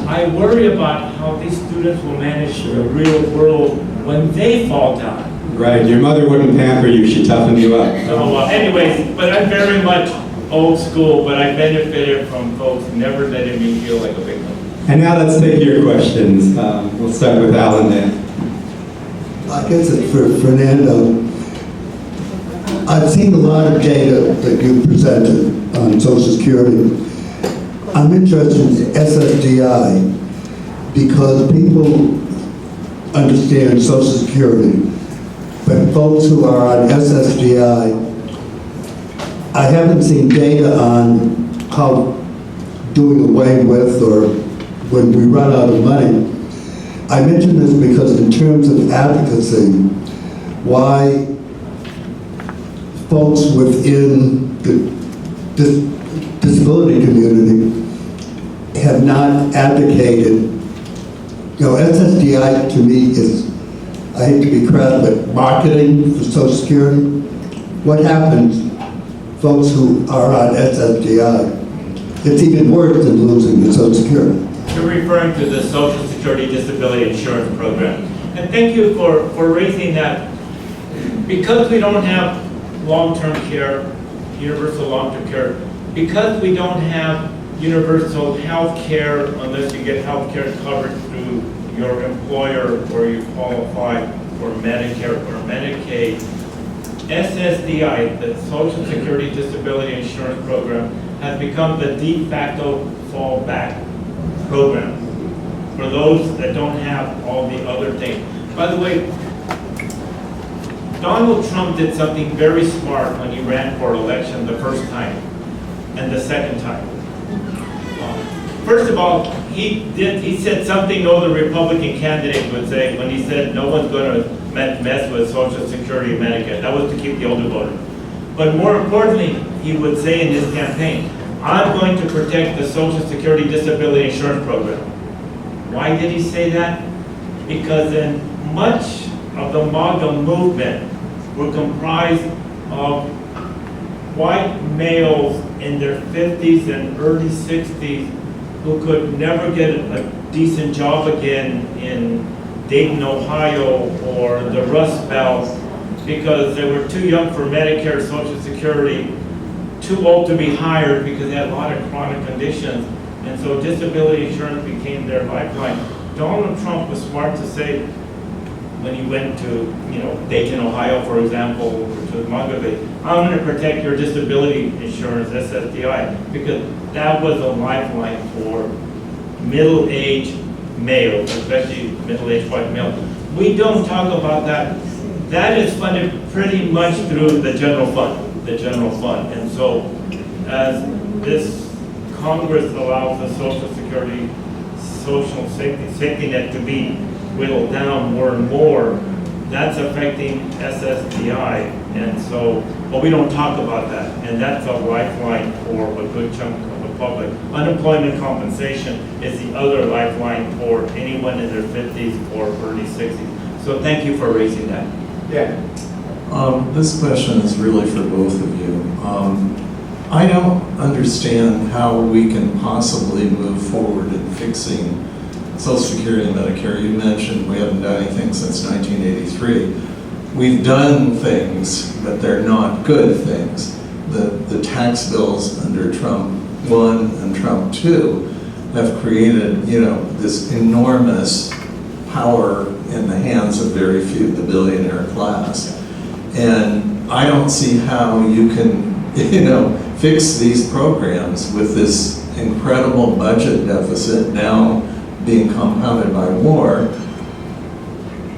I worry about how these students will manage the real world when they fall down. Right, your mother wouldn't pamper you, she toughened you up. So, anyways, but I'm very much old school, but I benefited from folks never letting me feel like a victim. And now let's take your questions. We'll start with Alan then. I guess it's for Fernando. I've seen a lot of data that you presented on Social Security. I'm interested in SSDI because people understand Social Security, but folks who are on SSDI, I haven't seen data on how doing away with or when we run out of money. I mention this because in terms of advocacy, why folks within the disability community have not advocated, SSDI to me is I hate to be crass, but marketing for Social Security? What happens, folks who are on SSDI? It's even worse than losing the Social Security. You're referring to the Social Security Disability Insurance Program. And thank you for raising that. Because we don't have long-term care, universal long-term care, because we don't have universal health care unless you get health care covered through your employer or you qualify for Medicare or Medicaid, SSDI, the Social Security Disability Insurance Program, has become the de facto fallback program for those that don't have all the other things. By the way, Donald Trump did something very smart when he ran for election the first time and the second time. First of all, he said something no other Republican candidate would say when he said no one's going to mess with Social Security and Medicare. That was to keep the older voter. But more importantly, he would say in his campaign, I'm going to protect the Social Security Disability Insurance Program. Why did he say that? Because in much of the MAGA movement were comprised of white males in their 50s and early 60s who could never get a decent job again in Dayton, Ohio, or the Rust Belt because they were too young for Medicare, Social Security, too old to be hired because they had a lot of chronic conditions, and so disability insurance became their lifeline. Donald Trump was smart to say, when he went to, Dayton, Ohio, for example, or to Monterey, I'm going to protect your disability insurance, SSDI, because that was a lifeline for middle-aged males, especially middle-aged white males. We don't talk about that. That is funded pretty much through the general fund. And so, as this Congress allows the Social Security, social safety net to be whittled down more and more, that's affecting SSDI. And so, but we don't talk about that. And that's a lifeline for a good chunk of the public. Unemployment compensation is the other lifeline for anyone in their 50s or early 60s. So thank you for raising that. Yeah. This question is really for both of you. I don't understand how we can possibly move forward in fixing Social Security and Medicare. You mentioned we haven't done anything since 1983. We've done things, but they're not good things. The tax bills under Trump 1 and Trump 2 have created, this enormous power in the hands of very few, the billionaire class. And I don't see how you can, fix these programs with this incredible budget deficit now being compounded by war.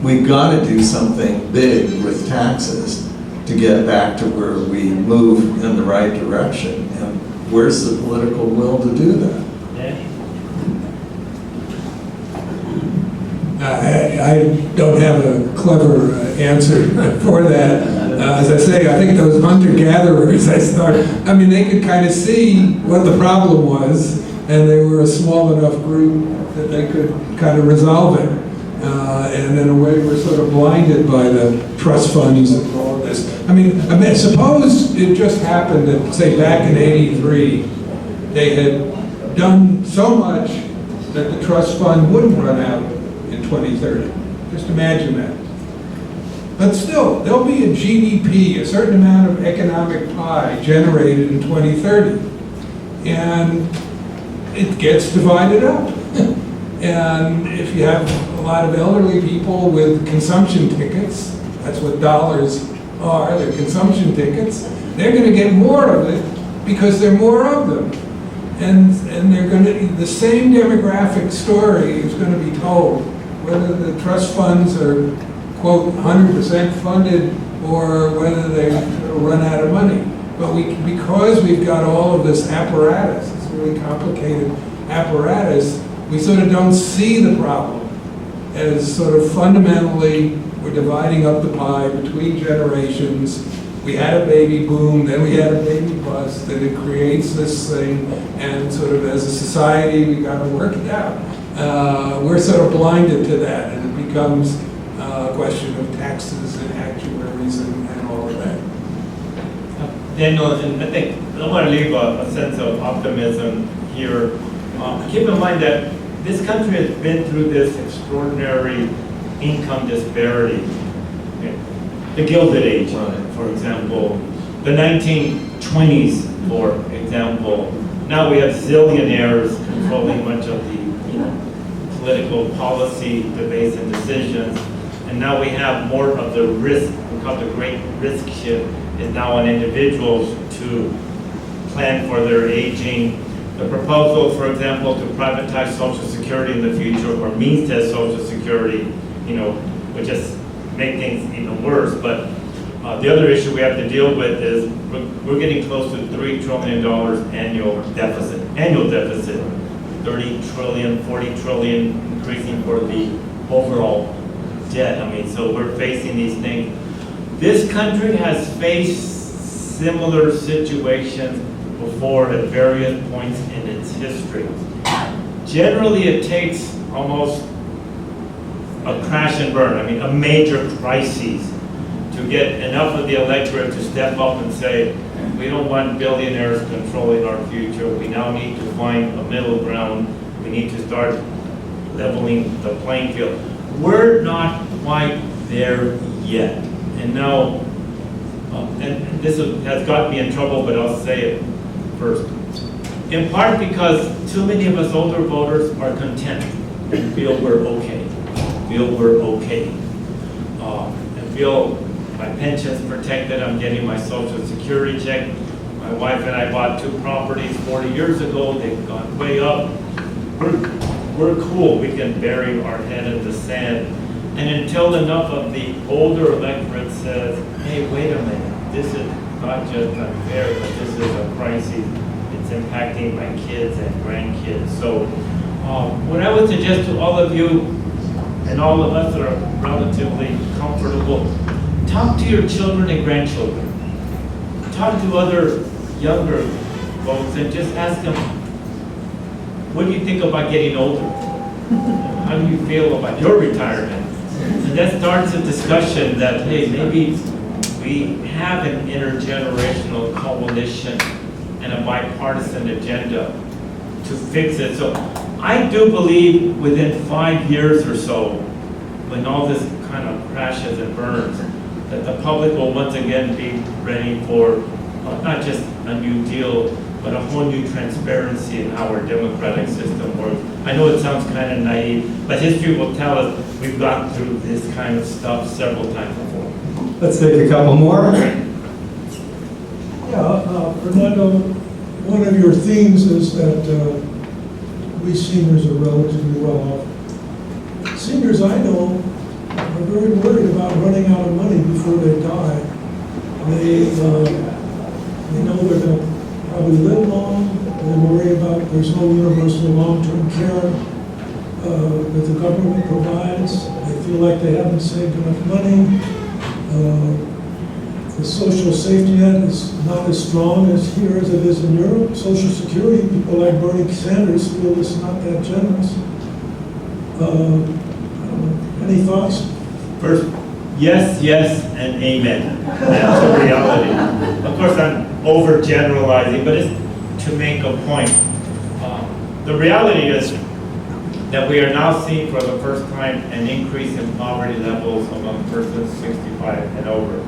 We've got to do something big with taxes to get back to where we move in the right direction. And where's the political will to do that? I don't have a clever answer for that. As I say, I think those hunter-gatherers they could kind of see what the problem was, and they were a small enough group that they could kind of resolve it. And in a way, we're sort of blinded by the trust funds and all of this. I mean, suppose it just happened that, say, back in '83, they had done so much that the trust fund wouldn't run out in 2030. Just imagine that. But still, there'll be a GDP, a certain amount of economic pie generated in 2030. And it gets divided up. And if you have a lot of elderly people with consumption tickets, that's what dollars are, they're consumption tickets, they're going to get more of it because there are more of them. And they're going to, the same demographic story is going to be told, whether the trust funds are, quote, 100% funded or whether they run out of money. But because we've got all of this apparatus, this really complicated apparatus, we sort of don't see the problem as sort of fundamentally we're dividing up the pie between generations. We had a baby boom, then we had a baby bust, and it creates this thing, and sort of as a society we got to work it out. We're sort of blinded to that, and it becomes question of taxes and actuaries and all of that. Daniel, and I think I want to leave a sense of optimism here. Keep in mind that this country has been through this extraordinary income disparity. Okay. The Gilded Age, for example, the 1920s, for example. Now we have zillionaires controlling much of the political policy debates and decisions. And now we have more of the risk, we call it the great risk shift, is now on individuals to plan for their aging. The proposal, for example, to privatize Social Security in the future or means test Social Security, would just make things even worse. But the other issue we have to deal with is we're getting close to $3 trillion annual deficit. 30 trillion, 40 trillion increasing for the overall debt. So we're facing these things. This country has faced similar situations before at various points in its history. Generally, it takes almost a crash and burn, a major crisis to get enough of the electorate to step up and say, we don't want billionaires controlling our future. We now need to find a middle ground. We need to start leveling the playing field. We're not quite there yet. And now, and this has got me in trouble, but I'll say it first. In part because too many of us older voters are content and feel we're okay. And feel my pension's protected, I'm getting my Social Security check. My wife and I bought 2 properties 40 years ago, they've gone way up. We're cool, we can bury our head in the sand. And until enough of the older electorate says, hey, wait a minute, this is not just unfair, but this is a crisis. It's impacting my kids and grandkids. So what I would suggest to all of you, and all of us that are relatively comfortable, talk to your children and grandchildren. Talk to other younger folks and just ask them, what do you think about getting older? How do you feel about your retirement? And that starts a discussion that, hey, maybe we have an intergenerational coalition and a bipartisan agenda to fix it. So I do believe within 5 years or so, when all this kind of crashes and burns, that the public will once again be ready for not just a new deal, but a whole new transparency in how our democratic system works. I know it sounds kind of naive, but history will tell us we've gone through this kind of stuff several times before. Let's take a couple more. Fernando, one of your themes is that we seniors are relatively well off. Seniors I know are very worried about running out of money before they die. They know they're going to probably live long. They worry about there's no universal long-term care that the government provides. They feel like they haven't saved enough money. The social safety net is not as strong as here as it is in Europe. Social Security, people like Bernie Sanders feel it's not that generous. Any thoughts? First, yes, and amen. That's the reality. Of course, I'm overgeneralizing, but it's to make a point. The reality is that we are now seeing for the first time an increase in poverty levels among persons 65 and over.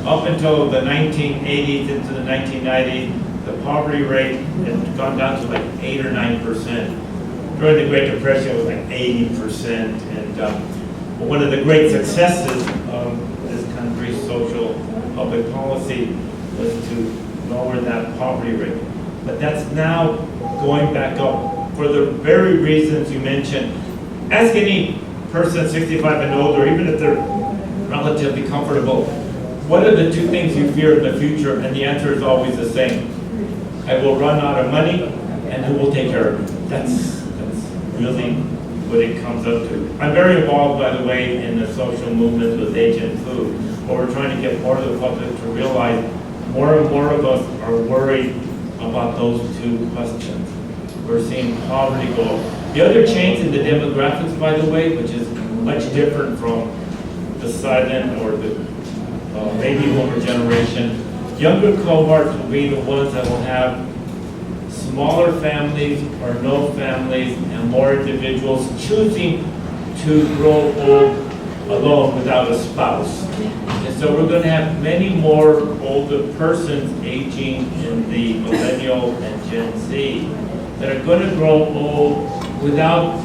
Up until the 1980s into the 1990s, the poverty rate had gone down to like 8 or 9%. During the Great Depression, it was like 80%. And one of the great successes of this country's social public policy was to lower that poverty rate. But that's now going back up for the very reasons you mentioned. Ask any person 65 and older, even if they're relatively comfortable, what are the 2 things you fear in the future? And the answer is always the same. I will run out of money, and who will take care of me? That's really what it comes up to. I'm very involved, by the way, in the social movement with Agent Food, where we're trying to get more of the public to realize more and more of us are worried about those 2 questions. We're seeing poverty go up. The other change in the demographics, by the way, which is much different from the silent or the baby boomer generation. Younger cohorts will be the ones that will have smaller families or no families and more individuals choosing to grow old alone without a spouse. And so we're going to have many more older persons aging in the millennial and Gen Z that are going to grow old without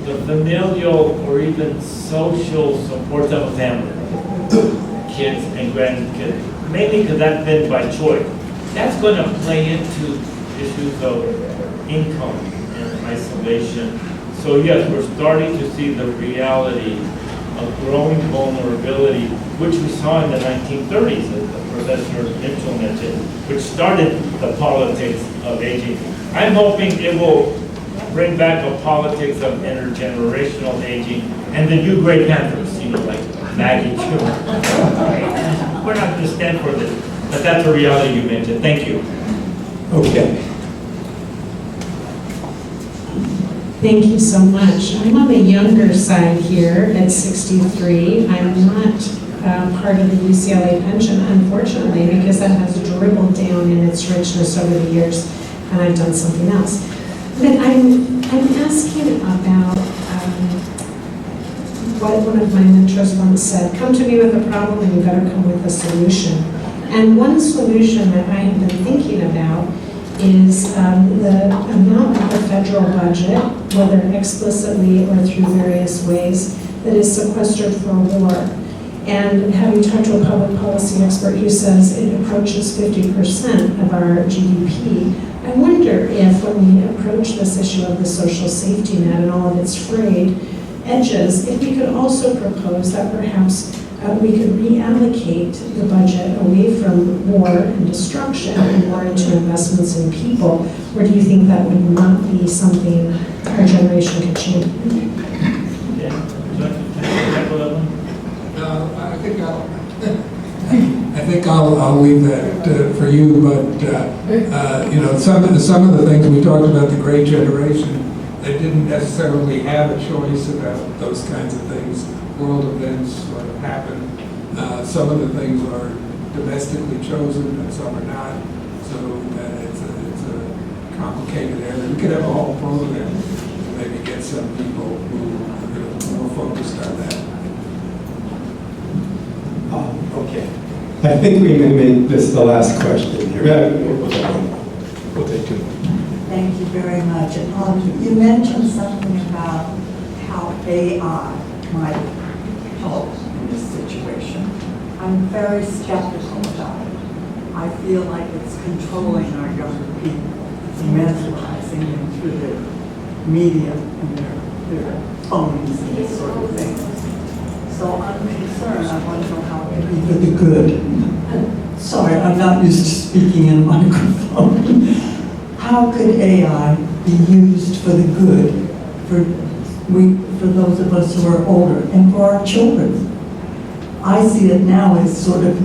the familial or even social support of a family, kids and grandkids, mainly because that's been by choice. That's going to play into issues of income and isolation. So yes, we're starting to see the reality of growing vulnerability, which we saw in the 1930s, as Professor Mitchell mentioned, which started the politics of aging. I'm hoping it will bring back a politics of intergenerational aging and the new Grey Panthers, like Maggie Chung. We're not going to stand for this, but that's a reality you mentioned. Thank you. Okay. Thank you so much. I'm on the younger side here at 63. I'm not part of the UCLA pension, unfortunately, because that has dribbled down in its richness over the years, and I've done something else. But I'm asking about what one of my mentors once said: come to me with a problem and you better come with a solution. And one solution that I have been thinking about is the amount of the federal budget, whether explicitly or through various ways, that is sequestered for war. And having talked to a public policy expert who says it approaches 50% of our GDP, I wonder if when we approach this issue of the social safety net and all of its frayed edges, if we could also propose that perhaps we could reallocate the budget away from war and destruction and more into investments in people, or do you think that would not be something our generation could change? I think I'll leave that for you, but some of the things we talked about, the great generation, they didn't necessarily have a choice about those kinds of things. World events sort of happen. Some of the things are domestically chosen and some are not. So it's a complicated area. We could have a whole program to maybe get some people who are more focused on that. Okay. I think we may make this the last question here. We'll take two. Thank you very much. You mentioned something about how AI might help in this situation. I'm very skeptical about it. I feel like it's controlling our younger people. It's mesmerizing them through the media and their phones and this sort of thing. So I'm concerned. I want to know how it can be for the good. Sorry, I'm not used to speaking in a microphone. How could AI be used for the good for those of us who are older and for our children? I see it now as sort of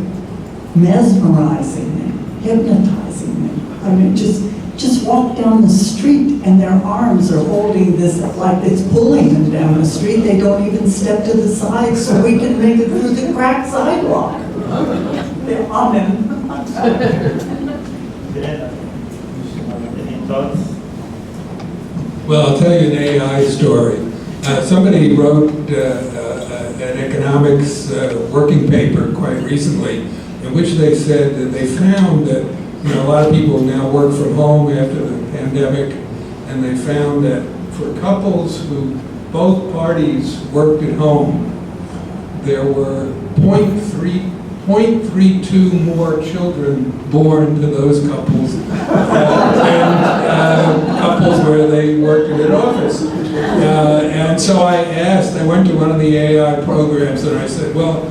mesmerizing them, hypnotizing them. I mean, just walk down the street and their arms are holding this, like it's pulling them down the street. They don't even step to the side so we can make it through the cracked sidewalk. They're humming. Any thoughts? Well, I'll tell you an AI story. Somebody wrote an economics working paper quite recently in which they said that they found that a lot of people now work from home after the pandemic, and they found that for couples who both parties worked at home, there were 0.32 more children born to those couples than couples where they worked in an office. And so I went to one of the AI programs and I said, well,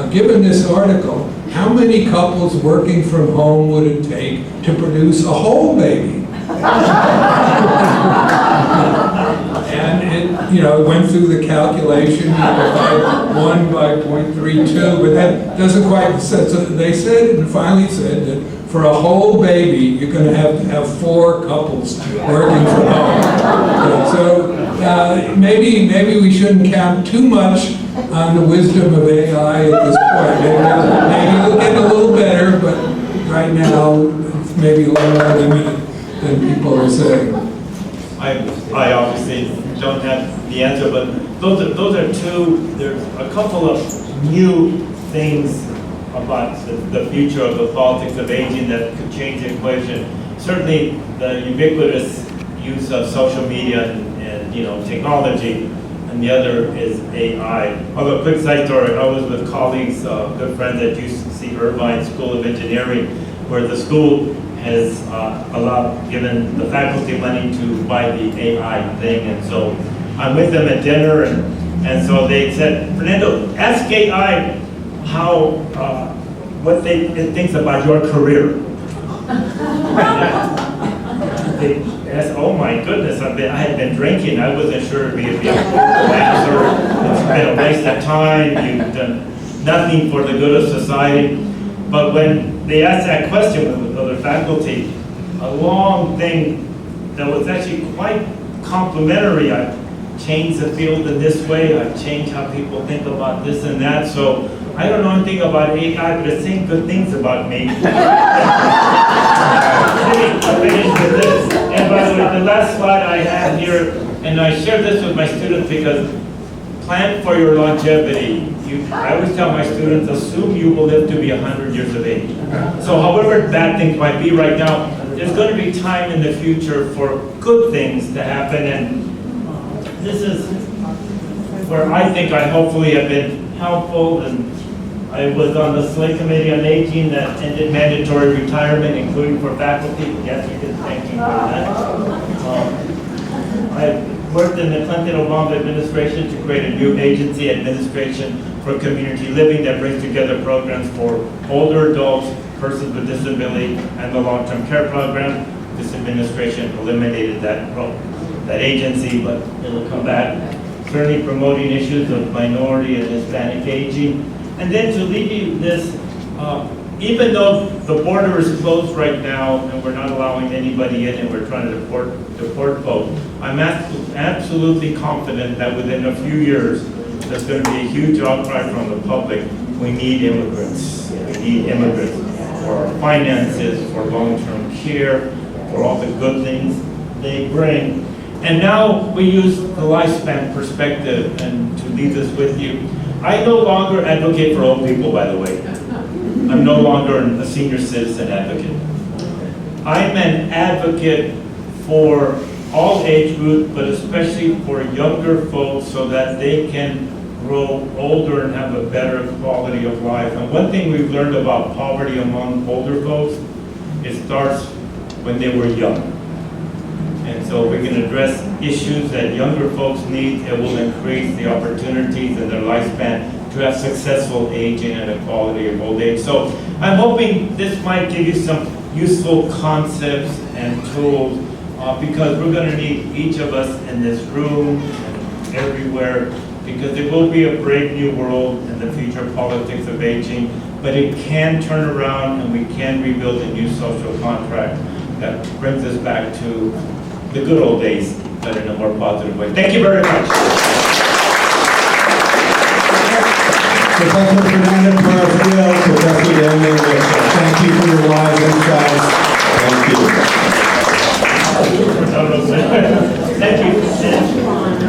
given this article, how many couples working from home would it take to produce a whole baby? And it, went through the calculation, divide 1 by 0.32, but that doesn't quite, so they said, and finally said that for a whole baby, you're going to have 4 couples working from home. So maybe we shouldn't count too much on the wisdom of AI at this point. Maybe it'll get a little better, but right now, it's maybe a little more than people are saying. I obviously don't have the answer, but those are two, there's a couple of new things about the future of the politics of aging that could change the equation. Certainly the ubiquitous use of social media and technology, and the other is AI. Although, quick side story, I was with colleagues, good friends at UC Irvine School of Engineering, where the school has given the faculty money to buy the AI thing, and so I'm with them at dinner, and so they said, Fernando, ask AI what it thinks about your career. They asked, oh my goodness, I had been drinking, I wasn't sure it'd be a class, or it's been a waste of time, you've done nothing for the good of society. But when they asked that question with other faculty, a long thing that was actually quite complimentary. I've changed the field in this way, I've changed how people think about this and that, so I don't know anything about AI, but it's saying good things about me. I'll finish with this. And by the way, the last slide I have here, and I share this with my students because plan for your longevity. I always tell my students, assume you will live to be 100 years of age. So however bad things might be right now, there's going to be time in the future for good things to happen, and this is where I think I hopefully have been helpful. And I was on the SLA Committee on Aging that ended mandatory retirement, including for faculty. Yes, we did, thank you for that. I worked in the Clinton Obama administration to create a new agency, administration for community living, that brings together programs for older adults, persons with disability, and the long-term care program. This administration eliminated that agency, but it'll come back. Certainly promoting issues of minority and Hispanic aging. And then to leave you this, even though the border is closed right now and we're not allowing anybody in and we're trying to deport folks, I'm absolutely confident that within a few years, there's going to be a huge outcry from the public. We need immigrants. We need immigrants for our finances, for long-term care, for all the good things they bring. And now we use the lifespan perspective, and to leave this with you, I no longer advocate for old people, by the way. I'm no longer a senior citizen advocate. I'm an advocate for all age groups, but especially for younger folks so that they can grow older and have a better quality of life. And one thing we've learned about poverty among older folks, it starts when they were young. And so we can address issues that younger folks need. It will increase the opportunities in their lifespan to have successful aging and a quality of old age. So I'm hoping this might give you some useful concepts and tools because we're going to need each of us in this room and everywhere, because it will be a brave new world in the future politics of aging, but it can turn around and we can rebuild a new social contract that brings us back to the good old days, but in a more positive way. Thank you very much. Professor Fernando Torres-Gil, Professor Emeritus, thank you for your wise insights. Thank you. Thank you.